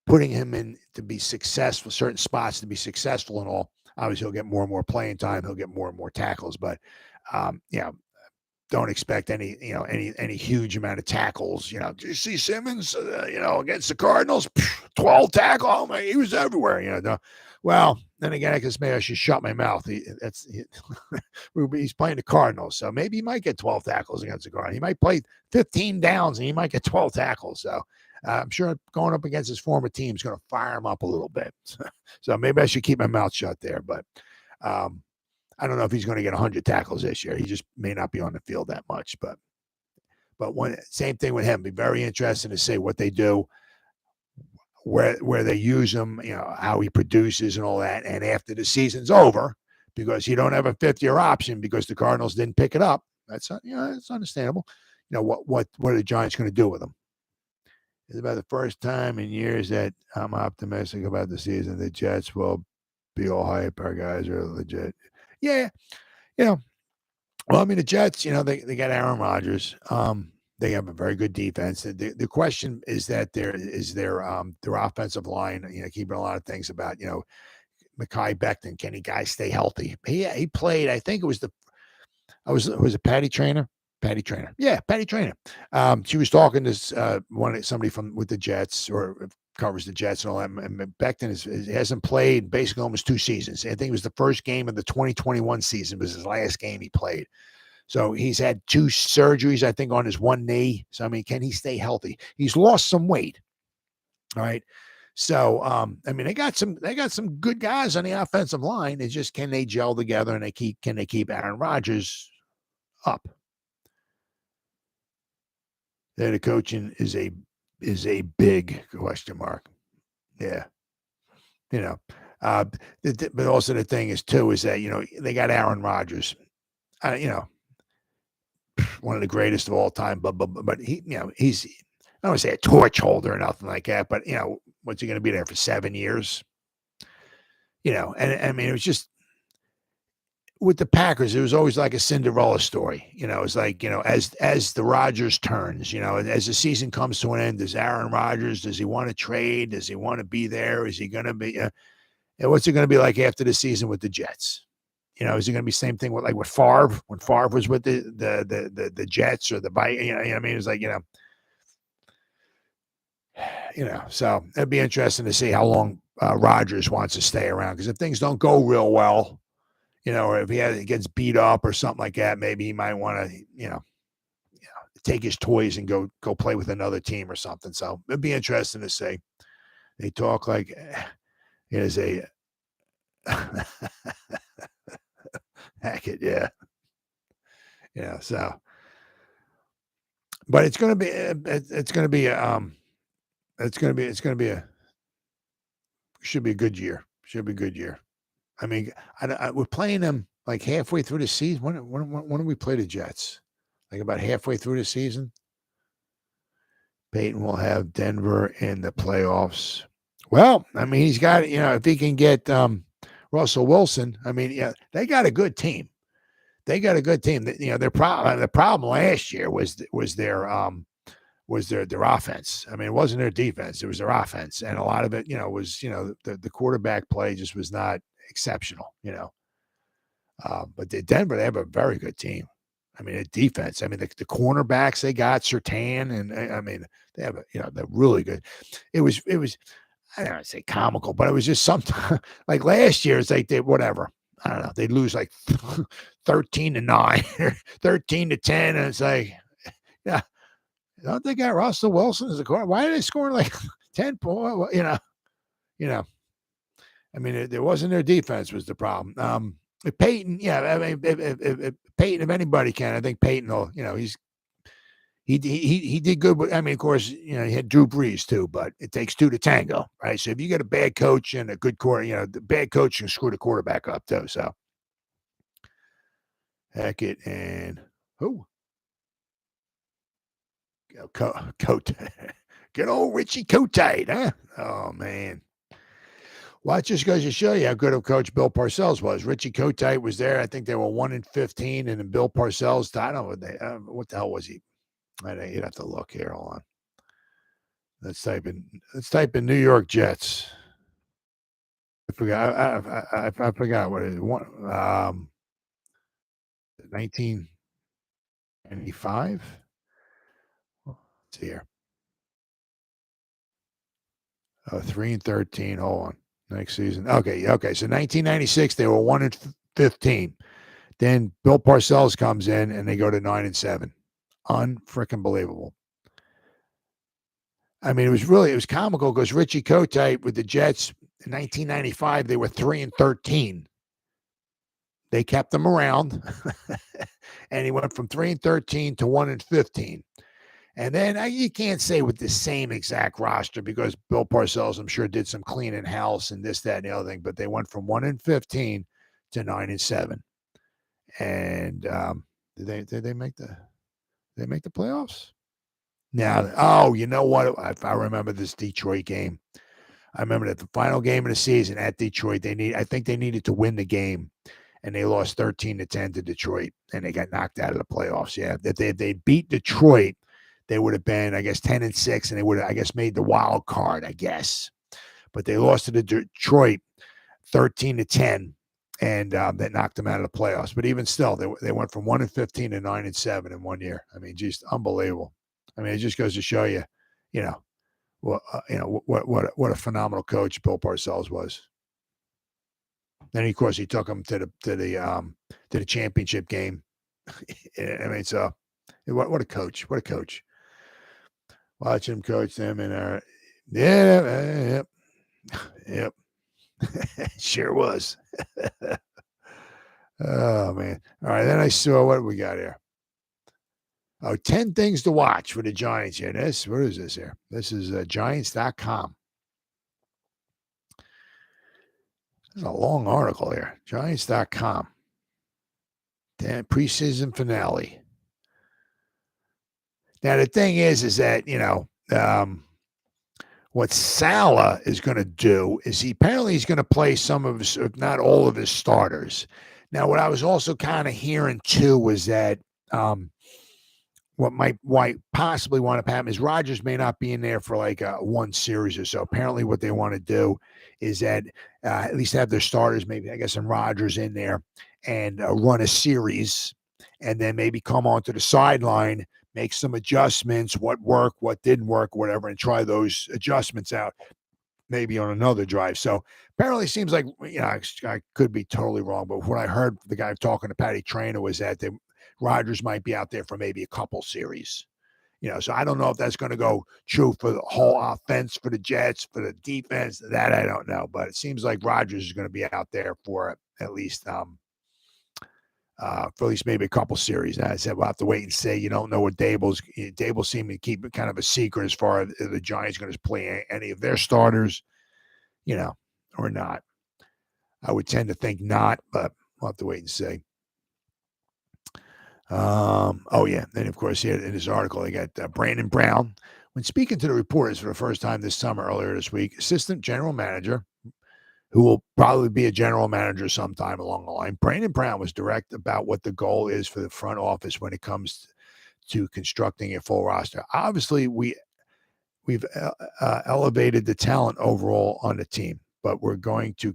putting him in to be successful, certain spots to be successful and all, obviously he'll get more and more playing time. He'll get more and more tackles, but don't expect any huge amount of tackles. Do you see Simmons, against the Cardinals, 12 tackle? Oh man, he was everywhere. Well, then again, I guess maybe I should shut my mouth. He's playing the Cardinals, so maybe he might get 12 tackles against the Cardinals. He might play 15 downs and he might get 12 tackles. So I'm sure going up against his former team is going to fire him up a little bit. So maybe I should keep my mouth shut there. But I don't know if he's going to get 100 tackles this year. He just may not be on the field that much. But same thing with him. Be very interesting to see what they do, where they use him, how he produces and all that. And after the season's over, because you don't have a fifth-year option because the Cardinals didn't pick it up. That's it's understandable. What are the Giants going to do with him? It's about the first time in years that I'm optimistic about the season. The Jets will be all hype. Our guys are legit. Yeah, well, I mean, the Jets, they got Aaron Rodgers. They have a very good defense. The question is that their offensive line, keeping a lot of things about, Mekhi Becton. Can the guy stay healthy? He played, I think it was was it Patty Trainer? Patty Trainer. Yeah, Patty Trainer. She was talking to somebody with the Jets, or covers the Jets and all that. And Becton hasn't played basically almost 2 seasons. I think it was the first game of the 2021 season was his last game he played. So he's had 2 surgeries, I think, on his one knee. So, I mean, can he stay healthy? He's lost some weight. All right. So, I mean, they got some good guys on the offensive line. It's just, can they gel together, and can they keep Aaron Rodgers up? The coaching is a big question mark. Yeah. But also the thing is too, is that, they got Aaron Rodgers, one of the greatest of all time, but he, he's, I don't want to say a torch holder or nothing like that, but what's he going to be there for 7 years? And I mean, it was just with the Packers, it was always like a Cinderella story. It's like, as the Rodgers turns, as the season comes to an end, does Aaron Rodgers, does he want to trade? Does he want to be there? Is he going to be, and what's it going to be like after the season with the Jets? Is it going to be the same thing with Favre, when Favre was with the Jets or the Vikings? I mean, it's like, so it'd be interesting to see how long Rodgers wants to stay around, because if things don't go real well, or if he gets beat up or something like that, maybe he might want to, take his toys and go play with another team or something. So it'd be interesting to see. They talk like it is a Hackett, yeah. So, but it's going to be should be a good year. Should be a good year. I mean, we're playing them like halfway through the season. When do we play the Jets? Like about halfway through the season. Peyton will have Denver in the playoffs. Well, I mean, he's got, if he can get Russell Wilson, I mean, yeah, they got a good team. They got a good team. The problem last year was their offense. I mean, it wasn't their defense; it was their offense, and a lot of it, was the quarterback play just was not exceptional. But Denver, they have a very good team. I mean, defense. I mean, the cornerbacks they got, Surtain, and I mean, they have they're really good. It was I don't want to say comical, but it was just something like last year. It's like whatever. I don't know. They'd lose like 13-9 or 13-10, and it's like, yeah, don't they got Russell Wilson as a quarterback? Why are they scoring like 10 points? I mean, it wasn't their defense was the problem. If Peyton, yeah, I mean, if Peyton, if anybody can, I think Peyton will, he did good. But I mean, of course, he had Drew Brees too, but it takes 2 to tango, right? So if you get a bad coach and a good quarter, the bad coach can screw the quarterback up too. So Hackett and who? Coat Good old Richie Kotite, huh? Oh, man. Well, it just goes to show you how good of coach Bill Parcells was. Richie Kotite was there. I think they were 1-15, and then Bill Parcells, I don't know what the hell was he? You'd have to look here. Hold on. Let's type in New York Jets. I forgot. I forgot what it is. 1995. Let's see here. 3-13. Hold on. Next season. Okay. So 1996, they were 1-15. Then Bill Parcells comes in and they go to 9-7. Unfreaking believable. I mean, it was comical because Richie Kotite with the Jets in 1995, they were 3-13. They kept him around, and he went from 3-13 to 1-15. And then you can't say with the same exact roster because Bill Parcells, I'm sure, did some cleaning house and this, that, and the other thing. But they went from 1-15 to 9-7. And did they make the playoffs? Now, you know what? If I remember this Detroit game, I remember that the final game of the season at Detroit, I think they needed to win the game, and they lost 13-10 to Detroit, and they got knocked out of the playoffs. Yeah, if they beat Detroit, they would have been, I guess, 10-6, and they would have, I guess, made the wild card, I guess. But they lost to the Detroit 13-10, and that knocked them out of the playoffs. But even still, they went from 1-15 to 9-7 in 1 year. I mean, just unbelievable. I mean, it just goes to show you, what a phenomenal coach Bill Parcells was. Then, of course, he took them to the championship game. I mean, so what a coach! What a coach! Watch him coach them, and yep, sure was. Oh man! All right, then I saw what we got here. 10 things to watch for the Giants here. What is this here? This is Giants.com. There's a long article here. Giants.com. Preseason finale. Now, the thing is that, what Salah is going to do is he's going to play some of his, if not all of his starters. Now, what I was also kind of hearing too was that what might possibly want to happen is Rodgers may not be in there for like one series or so. Apparently what they want to do is that at least have their starters, maybe I guess, and Rodgers in there and run a series and then maybe come onto the sideline, make some adjustments, what worked, what didn't work, whatever, and try those adjustments out maybe on another drive. So apparently it seems like, I could be totally wrong, but what I heard the guy talking to Patty Traynor was that Rodgers might be out there for maybe a couple series, so I don't know if that's going to go true for the whole offense, for the Jets, for the defense. That I don't know, but it seems like Rodgers is going to be out there for at least maybe a couple series. And I said we'll have to wait and see. You don't know what Dable seemed to keep it kind of a secret as far as the Giants going to play any of their starters, or not. I would tend to think not, but we'll have to wait and see. Then of course here in this article they got Brandon Brown. When speaking to the reporters for the first time this summer earlier this week, assistant general manager, who will probably be a general manager sometime along the line, Brandon Brown was direct about what the goal is for the front office when it comes to constructing a full roster. Obviously, we've elevated the talent overall on the team, but we're going to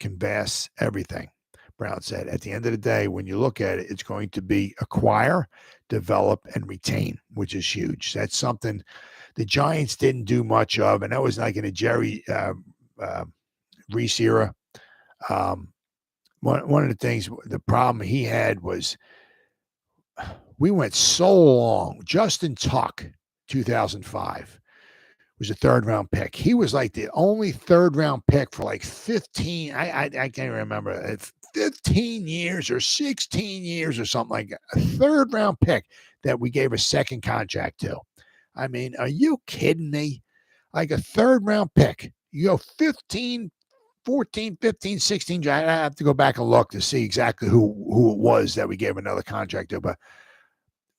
canvass everything. Brown said, at the end of the day, when you look at it, it's going to be acquire, develop, and retain, which is huge. That's something the Giants didn't do much of, and that was like in a Jerry Reese era. One of the things, the problem he had was we went so long. Justin Tuck, 2005, was a third-round pick. He was like the only third-round pick for like 15, I can't remember, 15 years or 16 years or something like that. A third-round pick that we gave a second contract to. I mean, are you kidding me? Like a third-round pick. You go 15, 14, 15, 16. I have to go back and look to see exactly who it was that we gave another contract to. But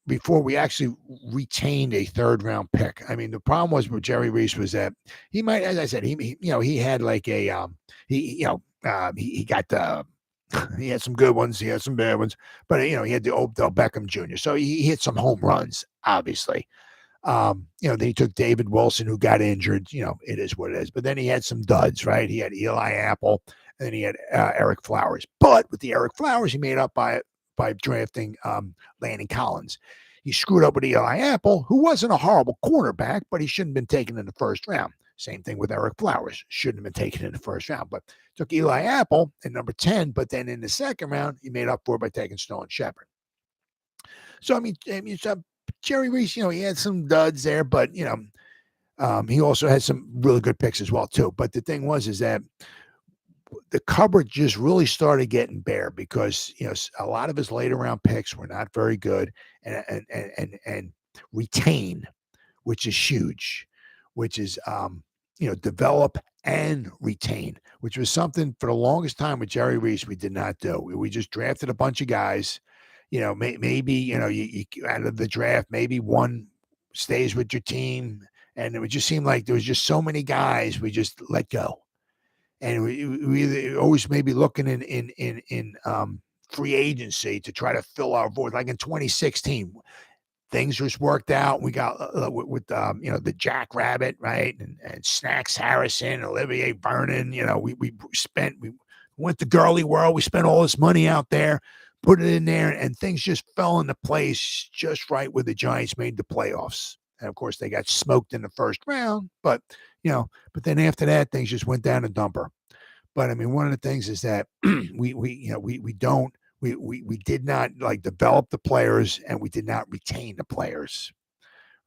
before we actually retained a third-round pick. I mean, the problem was with Jerry Reese was that he might, as I said, he had like a he got the he had some good ones, he had some bad ones, but he had the Odell Beckham Jr. So he hit some home runs, obviously. Then he took David Wilson, who got injured. It is what it is. But then he had some duds, right? He had Eli Apple, and then he had Eric Flowers. But with the Eric Flowers, he made up by drafting Landon Collins. He screwed up with Eli Apple, who wasn't a horrible cornerback, but he shouldn't have been taken in the first round. Same thing with Eric Flowers. Shouldn't have been taken in the first round, but took Eli Apple at number 10. But then in the second round, he made up for it by taking Sterling Shepard. So, I mean, Jerry Reese, he had some duds there, but, he also had some really good picks as well, too. But the thing is that the cupboard just really started getting bare because, a lot of his later round picks were not very good and retain, which is huge, which is, develop and retain, which was something for the longest time with Jerry Reese we did not do. We just drafted a bunch of guys. Maybe, you out of the draft, maybe one stays with your team. And it would just seem like there was just so many guys we just let go. And we always maybe looking in free agency to try to fill our void. Like in 2016, things just worked out. We got with the Jackrabbit, right? And Snacks Harrison, Olivier Vernon. We went to Girly World. We spent all this money out there. Put it in there, and things just fell into place just right where the Giants made the playoffs. And of course, they got smoked in the first round, but then after that, things just went down a dumper. But I mean, one of the things is that we did not like develop the players, and we did not retain the players,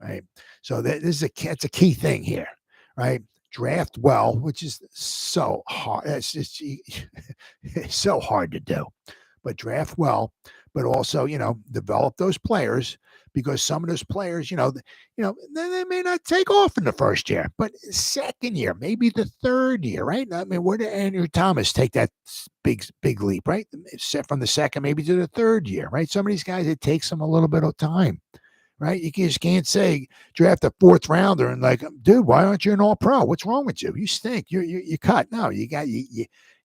right? So it's a key thing here, right? Draft well, which is so hard. It's so hard to do. But draft well, but also, develop those players, because some of those players, they may not take off in the first year, but second year, maybe the third year, right? I mean, where did Andrew Thomas take that big leap, right? From the second, maybe to the third year, right? Some of these guys, it takes them a little bit of time, right? You just can't say draft a fourth rounder and like, dude, why aren't you an all-pro? What's wrong with you? You stink. You cut. No,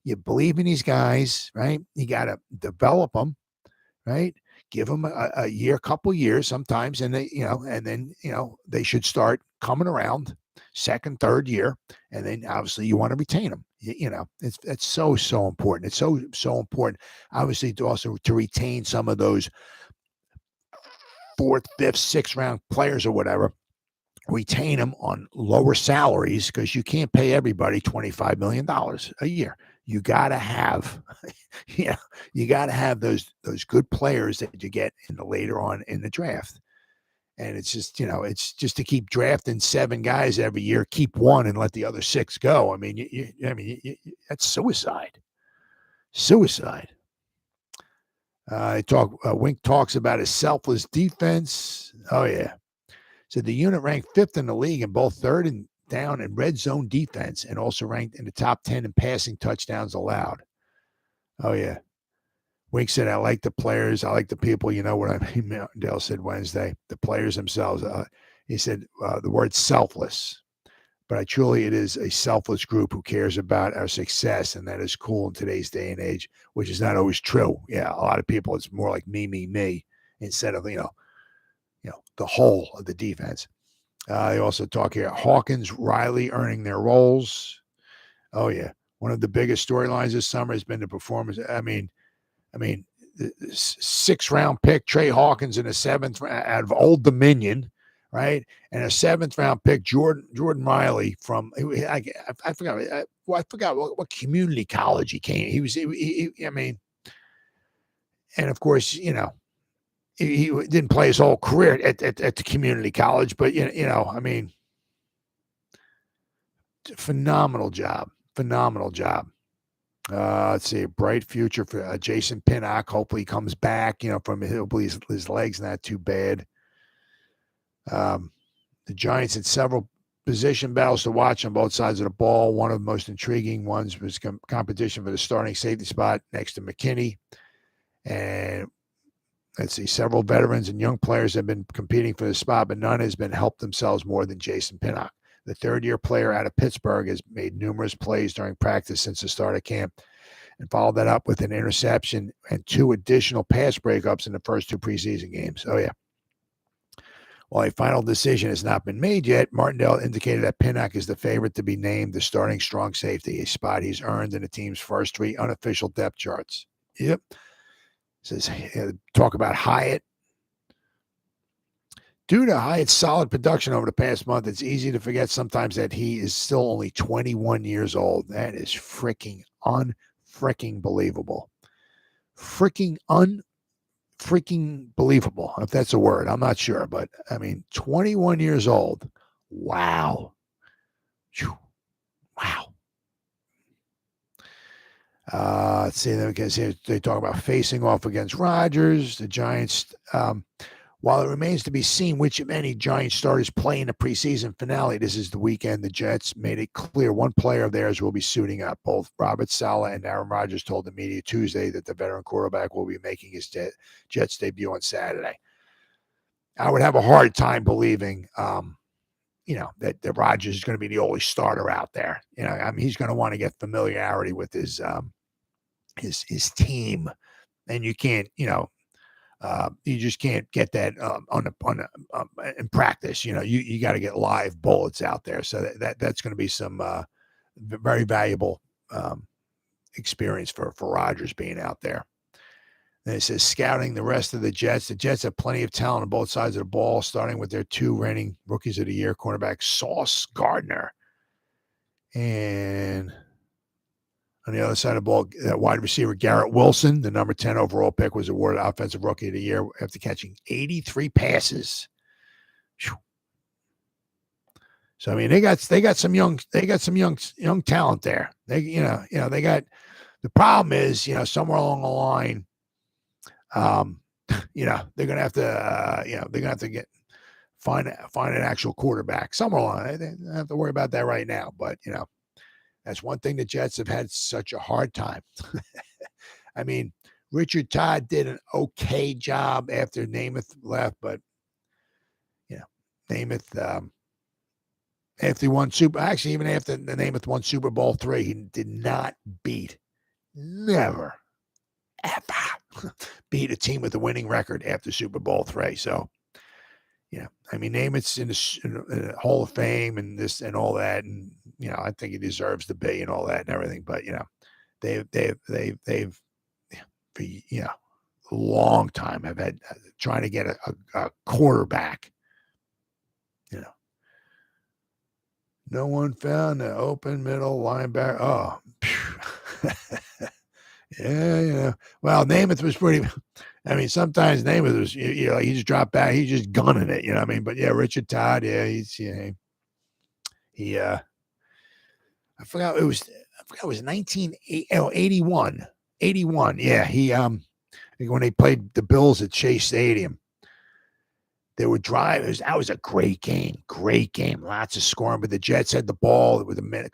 you believe in these guys, right? You got to develop them, right? Give them a year, couple years sometimes, and then they should start coming around second, third year, and then obviously you want to retain them. It's so important. It's so important, obviously, to retain some of those fourth, fifth, sixth round players or whatever. Retain them on lower salaries, because you can't pay everybody $25 million a year. You gotta have, you gotta have those good players that you get later on in the draft. And it's just, it's just to keep drafting 7 guys every year, keep one and let the other 6 go. I mean, that's suicide. Suicide. Wink talks about his selfless defense. Oh yeah. So the unit ranked 5th in the league in both third and down and red zone defense, and also ranked in the top 10 in passing touchdowns allowed. Oh yeah. Wink said, I like the players. I like the people. You know what I mean? Dale said Wednesday, the players themselves. He said the word selfless, but it is a selfless group who cares about our success. And that is cool in today's day and age, which is not always true. Yeah. A lot of people, it's more like me instead of, the whole of the defense. They also talk here, Hawkins, Riley earning their roles. Oh yeah. One of the biggest storylines this summer has been the performance. I mean, the 6th round pick, Trey Hawkins, in a 7th out of Old Dominion, right? And a 7th round pick, Jordan Riley from, I forgot what community college he came. And of course, he didn't play his whole career at the community college, but phenomenal job. Let's see, a bright future for Jason Pinnock. Hopefully he comes back, hopefully his leg's not too bad. The Giants had several position battles to watch on both sides of the ball. One of the most intriguing ones was competition for the starting safety spot next to McKinney. And let's see, several veterans and young players have been competing for the spot, but none has been helped themselves more than Jason Pinnock. The third-year player out of Pittsburgh has made numerous plays during practice since the start of camp and followed that up with an interception and 2 additional pass breakups in the first 2 preseason games. Oh, yeah. While a final decision has not been made yet, Martindale indicated that Pinnock is the favorite to be named the starting strong safety, a spot he's earned in the team's first 3 unofficial depth charts. Yep. Says, talk about Hyatt. Due to Hyatt's solid production over the past month, it's easy to forget sometimes that he is still only 21 years old. That is freaking unfreaking believable. Freaking believable, if that's a word. I'm not sure, but I mean, 21 years old. Wow. Wow. Let's see, then we can see they talk about facing off against Rodgers. The Giants, while it remains to be seen which of any Giants starters play in the preseason finale, this is the weekend. The Jets made it clear one player of theirs will be suiting up. Both Robert Saleh and Aaron Rodgers told the media Tuesday that the veteran quarterback will be making his Jets debut on Saturday. I would have a hard time believing, that Rodgers is going to be the only starter out there. I mean, he's going to want to get familiarity with his team, and you can't, you just can't get that in practice. You got to get live bullets out there. So that's going to be some very valuable experience for Rodgers being out there. And it says scouting the rest of the Jets. The Jets have plenty of talent on both sides of the ball, starting with their 2 reigning rookies of the year, cornerback Sauce Gardner. And on the other side of the ball, wide receiver Garrett Wilson, the number 10 overall pick, was awarded Offensive Rookie of the Year after catching 83 passes. Whew. So I mean, they got some young talent there. They got, the problem is, somewhere along the line, they're gonna have to find an actual quarterback somewhere along. They don't have to worry about that right now, but that's one thing the Jets have had such a hard time. I mean, Richard Todd did an okay job after Namath left, but Namath, after he won even after the Namath won Super Bowl III, he did not never, ever beat a team with a winning record after Super Bowl III. So, I mean, Namath's in the Hall of Fame and this and all that, and I think he deserves to be and all that and everything. But they've for a long time have had trying to get a quarterback. No one found the open middle linebacker. Oh, yeah. Well, Namath was pretty. I mean, sometimes Namath was, he just dropped back. He's just gunning it. You know what I mean? But yeah, Richard Todd. Yeah, I forgot it was 81. 81. Yeah, when they played the Bills at Chase Stadium. They were driving. That was a great game. Lots of scoring. But the Jets had the ball with a minute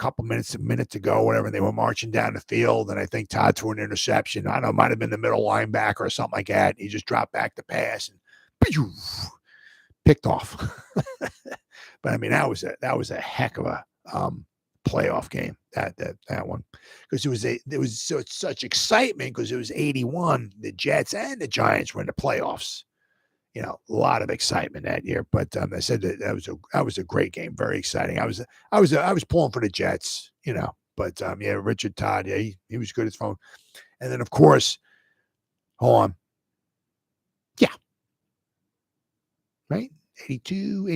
to go, whatever. And they were marching down the field. And I think Todd threw an interception. I don't know, it might have been the middle linebacker or something like that. He just dropped back to pass and picked off. But I mean, that was a heck of a playoff game. That one, because there was such excitement because it was 81. The Jets and the Giants were in the playoffs. A lot of excitement that year, but I said that was a great game, very exciting. I was pulling for the Jets, but Richard Todd, he was good at his phone, and then of course, hold on, right, 82,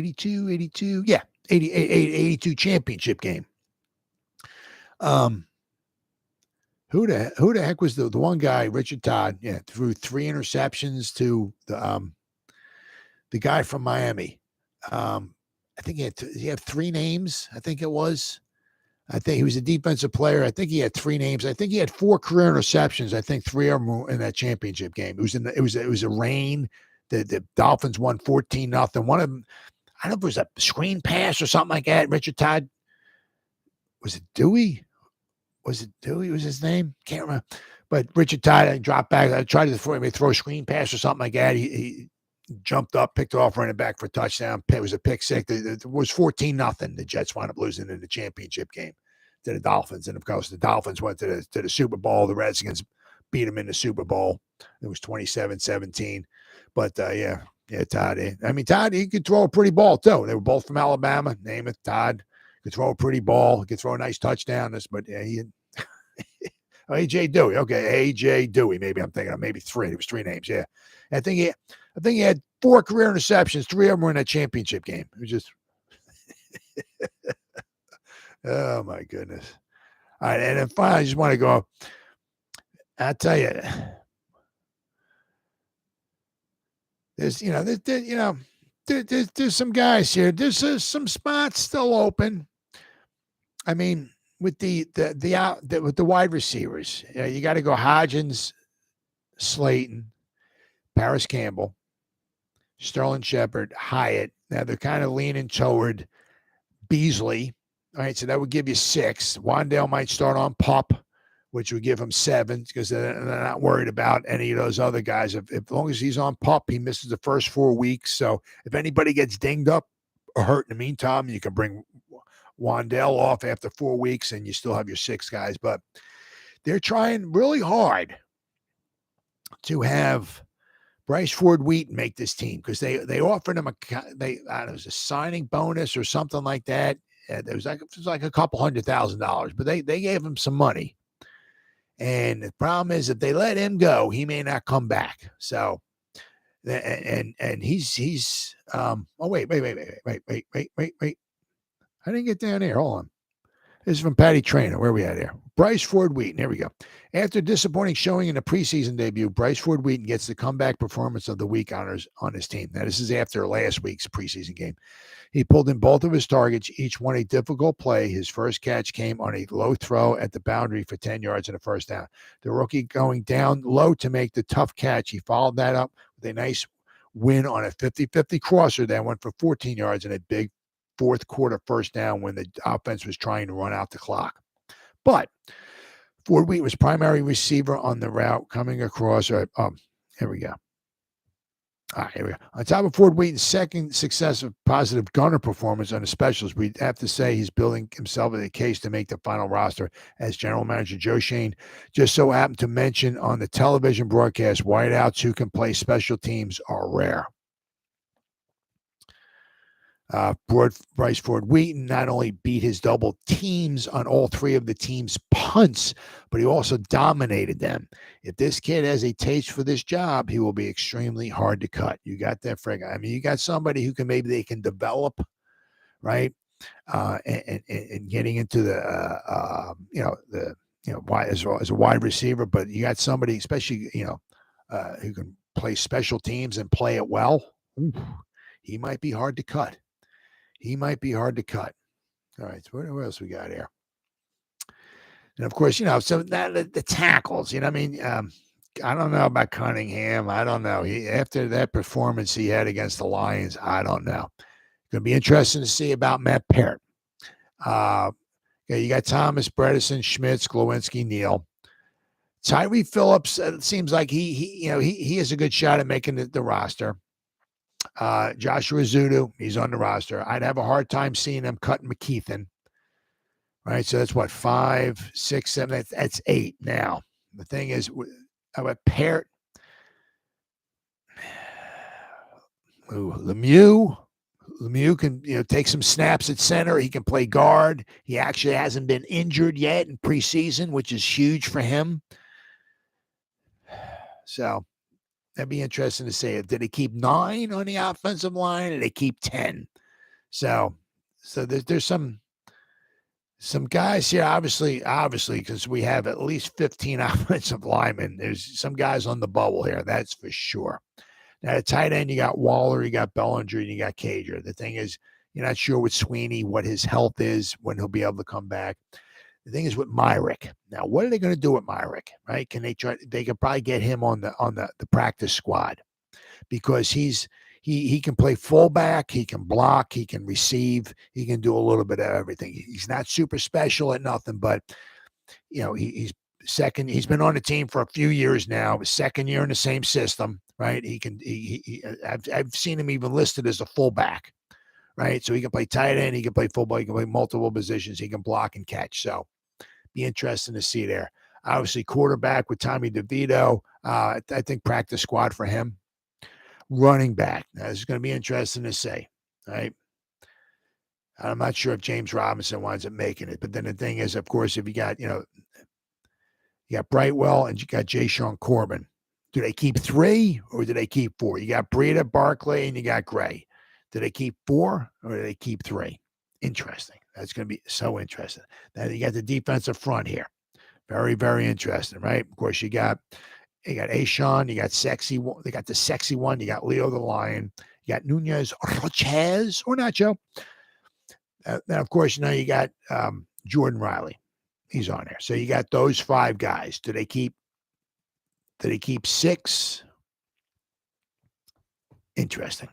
82 championship game. Who the heck was the one guy, Richard Todd? Yeah, threw 3 interceptions to the guy from Miami. I think he had 3 names. I think it was. I think he was a defensive player. I think he had 3 names. I think he had 4 career interceptions. I think 3 of them were in that championship game. It was a rain. The Dolphins won 14-0. One of them, I don't know if it was a screen pass or something like that. Richard Todd, was it Dewey? was it Dewey was his name? Can't remember. But Richard Todd dropped back. I tried to throw a screen pass or something like that. He jumped up, picked it off, running back for a touchdown. It was a pick six. It was 14-0. The Jets wound up losing in the championship game to the Dolphins. And, of course, the Dolphins went to the Super Bowl. The Redskins beat them in the Super Bowl. It was 27-17. But, yeah, Todd. I mean, Todd, he could throw a pretty ball, too. They were both from Alabama. Name it, Todd. Could throw a pretty ball. He could throw a nice touchdown. But, yeah, he A.J. Dewey. Okay, A.J. Dewey. Maybe I'm thinking of maybe three. It was three names, yeah. I think he had 4 career interceptions. 3 of them were in that championship game. It was just oh, my goodness. All right, and then finally, I just want to go. I'll tell you, there's there's some guys here. There's some spots still open. I mean, with with the wide receivers, you got to go Hodgins, Slayton, Paris Campbell, Sterling Shepard, Hyatt. Now they're kind of leaning toward Beasley. All right, so that would give you 6. Wandale might start on PUP, which would give him 7 because they're not worried about any of those other guys. As long as he's on PUP, he misses the first 4 weeks. So if anybody gets dinged up or hurt in the meantime, you can bring Wandale off after 4 weeks and you still have your 6 guys. But they're trying really hard to have Bryce Ford Wheaton make this team because they offered him it was a signing bonus or something like that. It was like a couple $100,000, but they gave him some money. And the problem is if they let him go, he may not come back. So, and he's wait. I didn't get down here. Hold on. This is from Patty Trainer. Where are we at here? Bryce Ford Wheaton. Here we go. After disappointing showing in the preseason debut, Bryce Ford Wheaton gets the comeback performance of the week honors on his team. Now, this is after last week's preseason game. He pulled in both of his targets, each one a difficult play. His first catch came on a low throw at the boundary for 10 yards and a first down. The rookie going down low to make the tough catch. He followed that up with a nice win on a 50-50 crosser that went for 14 yards and a big fourth quarter first down when the offense was trying to run out the clock. But Ford Wheaton was primary receiver on the route coming across. Here we go. All right, here we go. On top of Ford Wheaton's second successive positive gunner performance on the specials, we'd have to say he's building himself a case to make the final roster as general manager Joe Schoen just so happened to mention on the television broadcast, wideouts who can play special teams are rare. Bryce Ford Wheaton not only beat his double teams on all 3 of the team's punts, but he also dominated them. If this kid has a taste for this job, he will be extremely hard to cut. You got that, Frig? I mean, you got somebody who can maybe they can develop, right? And getting into as a wide receiver, but you got somebody, especially who can play special teams and play it well. Ooh, he might be hard to cut. All right, so what else we got here? And, of course, so the tackles, I mean, I don't know about Cunningham. I don't know. After that performance he had against the Lions, I don't know. Going to be interesting to see about Matt Parrott. You got Thomas, Bredesen, Schmitz, Glowinski, Neal. Tyree Phillips, it seems like he has a good shot at making the roster. Joshua Zudu, he's on the roster. I'd have a hard time seeing him cutting McKeithen. Right, so that's what 5, 6, 7. That's 8 now. The thing is, how about Parrott? Lemieux can take some snaps at center. He can play guard. He actually hasn't been injured yet in preseason, which is huge for him. So that'd be interesting to see. Did they keep 9 on the offensive line, or did they keep 10? So there's some guys here, obviously, because we have at least 15 offensive linemen. There's some guys on the bubble here, that's for sure. Now, at tight end, you got Waller, you got Bellinger, and you got Cager. The thing is, you're not sure with Sweeney what his health is, when he'll be able to come back. The thing is with Myrick. Now, what are they going to do with Myrick, right? They could probably get him on the practice squad because he can play fullback, he can block, he can receive, he can do a little bit of everything. He's not super special at nothing, but he's second. He's been on the team for a few years now. His second year in the same system, right? I've seen him even listed as a fullback, right? So he can play tight end, he can play fullback, he can play multiple positions, he can block and catch. So be interesting to see there. Obviously, quarterback with Tommy DeVito. I think practice squad for him. Running back. Now, this is going to be interesting to say, right? I'm not sure if James Robinson winds up making it. But then the thing is, of course, if you got, you got Brightwell and you got Jaysean Corbin. Do they keep 3 or do they keep 4? You got Breida, Barkley, and you got Gray. Do they keep 4 or do they keep 3? Interesting. That's going to be so interesting. Now you got the defensive front here. Very, very interesting, right? Of course, you got Oshane, you got sexy. They got the sexy one. You got Leo the Lion. You got Nunez Orchaz or Nacho. Then, of course, you got Jordan Riley. He's on there. So you got those 5 guys. Do they keep 6? Interesting.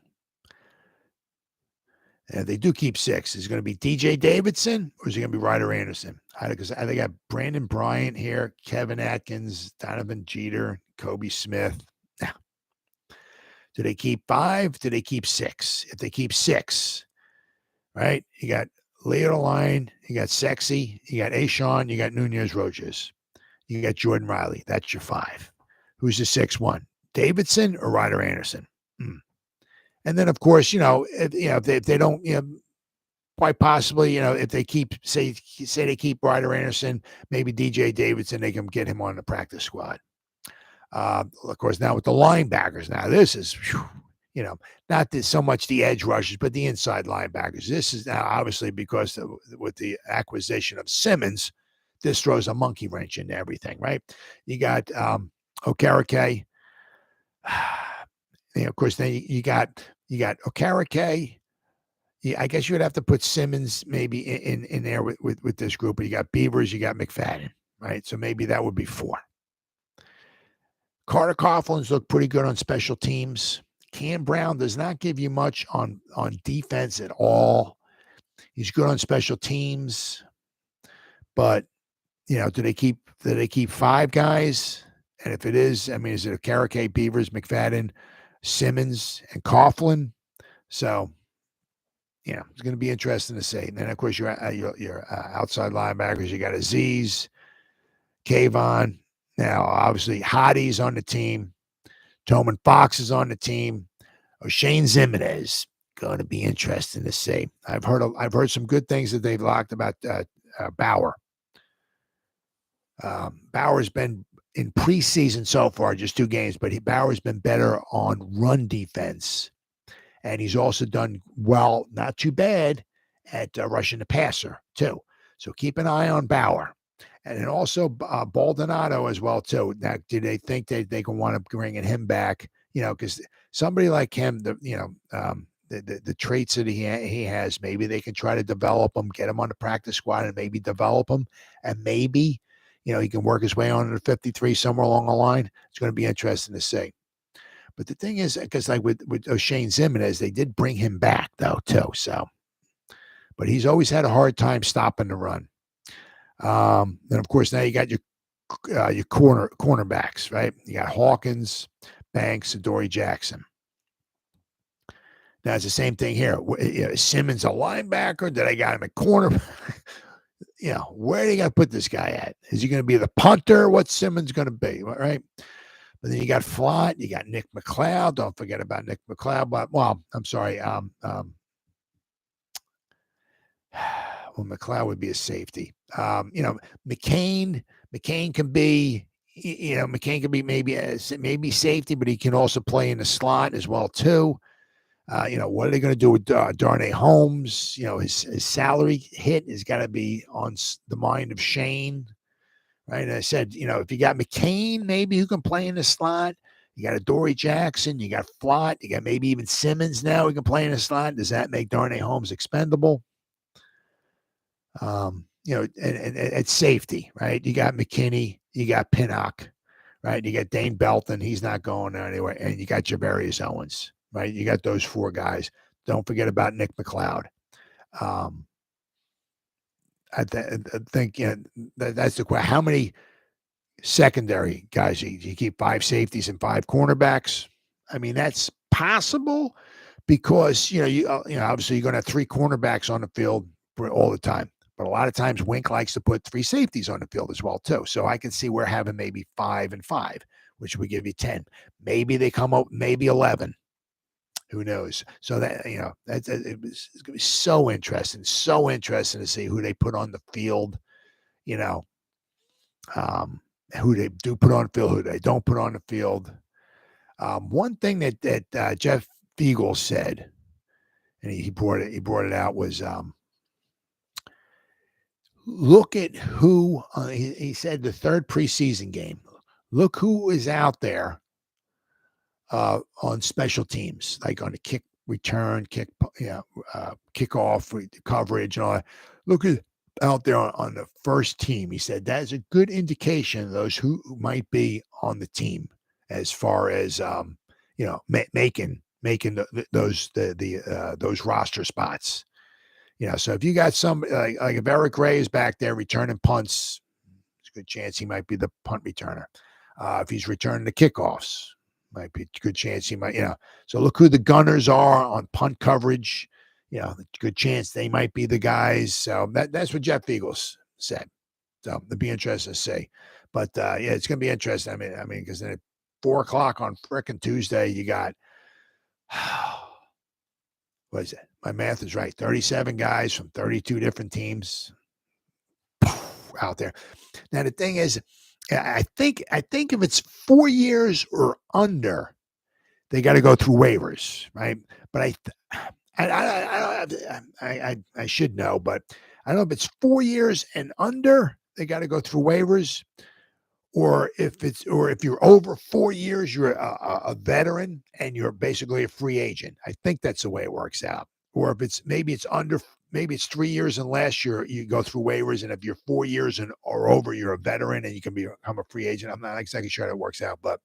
And if they do keep 6, is it going to be DJ Davidson or is it going to be Ryder Anderson? Because they got Brandon Bryant here, Kevin Atkins, Donovan Jeter, Kobe Smith. Now, do they keep 5? Do they keep 6? If they keep 6, right, you got Leo the Lion, you got Sexy, you got Oshane, you got Nunez Roches, you got Jordan Riley. That's your 5. Who's the 6th one? Davidson or Ryder Anderson? And then, of course, if they don't, quite possibly, if they keep say they keep Ryder Anderson, maybe DJ Davidson, they can get him on the practice squad. Of course, now with the linebackers, now this is, not so much the edge rushers, but the inside linebackers. This is now obviously because with the acquisition of Simmons, this throws a monkey wrench into everything, right? You got Okereke. Of course, then you got Okereke. Yeah, I guess you would have to put Simmons maybe in there with this group. But you got Beavers, you got McFadden, right? So maybe that would be 4. Carter Coughlin's look pretty good on special teams. Cam Brown does not give you much on defense at all. He's good on special teams, but do they keep 5 guys? And if it is, is it Okereke, Beavers, McFadden, Simmons, and Coughlin? So, it's going to be interesting to see. And then, of course, your outside linebackers, you got Azeez, Kayvon. Now, obviously, Hottie's on the team. Toman Fox is on the team. Oshane Ximines, going to be interesting to see. I've heard some good things that they've locked about Bauer. Bauer's been in preseason so far, just 2 games, but Bauer's been better on run defense. And he's also done well, not too bad, at rushing the passer, too. So keep an eye on Bauer. And then also Baldonado as well, too. Now, do they think they can want to bringing him back? Because somebody like him, the traits that he has, maybe they can try to develop him, get him on the practice squad and maybe develop him. And maybe, he can work his way on to the 53 somewhere along the line. It's going to be interesting to see. But the thing is, because like with Oshane Ximines, they did bring him back, though, too. So, but he's always had a hard time stopping the run. Then, of course, now you got your cornerbacks, right? You got Hawkins, Banks, Adoree Jackson. Now, it's the same thing here. Is Simmons a linebacker? Did I got him at corner? Where are they going to put this guy at? Is he going to be the punter? What's Simmons going to be, right? But then you got Flott, you got Nick McLeod. Don't forget about Nick McLeod. But, I'm sorry. McLeod would be a safety. McCain can be, McCain can be maybe safety, but he can also play in the slot as well too. What are they going to do with Darnay Holmes? His salary hit has got to be on the mind of Shane. Right. And I said, if you got McCain, maybe who can play in the slot. You got Adoree Jackson, you got Flott, you got maybe even Simmons now who can play in the slot. Does that make Darnay Holmes expendable? And at safety, right? You got McKinney, you got Pinnock, right? You got Dane Belton, he's not going anywhere, and you got Javarius Owens, right? You got those 4 guys. Don't forget about Nick McLeod. I think that's the question. How many secondary guys you keep? 5 safeties and 5 cornerbacks. I mean, that's possible because you obviously you're going to have 3 cornerbacks on the field all the time. But a lot of times Wink likes to put 3 safeties on the field as well too. So I can see we're having maybe 5 and 5, which would give you 10. Maybe they come up, maybe 11. Who knows? So that it's going to be so interesting to see who they put on the field. Who they do put on the field, who they don't put on the field. One thing that Jeff Fiegel said, and he brought it out, was look at who he said the 3rd preseason game. Look who is out there on special teams, like on the kick return, kickoff coverage and all that. Look at out there on the first team. He said that is a good indication of those who might be on the team as far as making those roster spots. So if you got some like if Eric Ray is back there returning punts, there's a good chance he might be the punt returner. If he's returning the kickoffs, might be a good chance he might, So look who the gunners are on punt coverage. Good chance they might be the guys. So that's what Jeff Fiegel said. So it'd be interesting to see. But it's going to be interesting. I mean, because then at 4:00 on frickin' Tuesday, you got what is it? My math is right. 37 guys from 32 different teams out there. Now the thing is, I think if it's 4 years or under, they got to go through waivers, right? But I should know, but I don't know if it's 4 years and under, they got to go through waivers, or if you're over 4 years, you're a veteran and you're basically a free agent. I think that's the way it works out. Or if it's 3 years and less, you go through waivers, and if you're 4 years or over, you're a veteran and you can become a free agent. I'm not exactly sure how it works out, but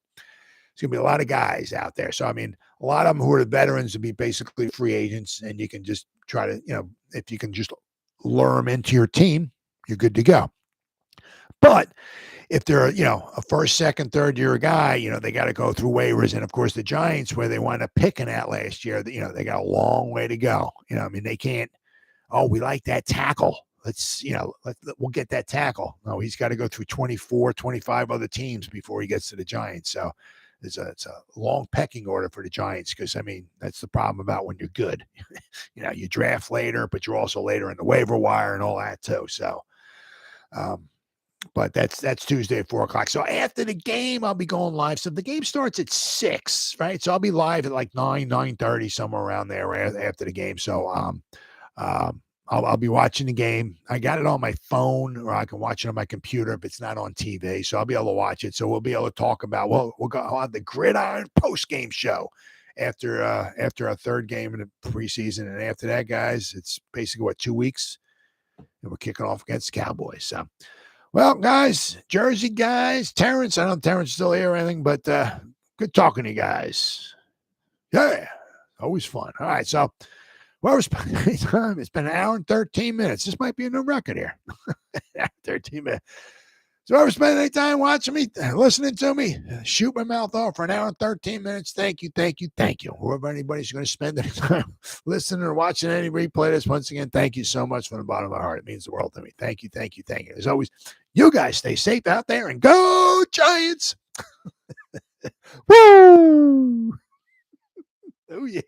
it's going to be a lot of guys out there. So, I mean, a lot of them who are the veterans will be basically free agents, and you can just try to, if you can just lure them into your team, you're good to go. But if they're, a first, second, third year guy, they got to go through waivers. And of course, the Giants, where they wound up picking at last year, they got a long way to go. They can't, we like that tackle. Let's, we'll get that tackle. No, he's got to go through 24, 25 other teams before he gets to the Giants. So it's a long pecking order for the Giants because, that's the problem about when you're good. You draft later, but you're also later in the waiver wire and all that too. So, but that's Tuesday at 4:00. So after the game, I'll be going live. So the game starts at 6, right? So I'll be live at like 9:30, somewhere around there after the game. So I'll be watching the game. I got it on my phone, or I can watch it on my computer if it's not on TV. So I'll be able to watch it. So we'll be able to talk about. We'll go on the Gridiron post-game show after our 3rd game in the preseason, and after that, guys, it's basically 2 weeks, and we're kicking off against the Cowboys. So. Well, guys, Jersey guys, Terrence, I don't know if Terrence is still here or anything, but good talking to you guys. Yeah, always fun. All right, so whoever's spending time, it's been 1 hour and 13 minutes. This might be a new record here. 13 minutes. So whoever's spending any time watching me, listening to me, shoot my mouth off for 1 hour and 13 minutes. Thank you. Whoever anybody's going to spend any time listening or watching any replay this, once again, thank you so much from the bottom of my heart. It means the world to me. Thank you. As always, you guys stay safe out there and go Giants. Woo! Oh, yeah.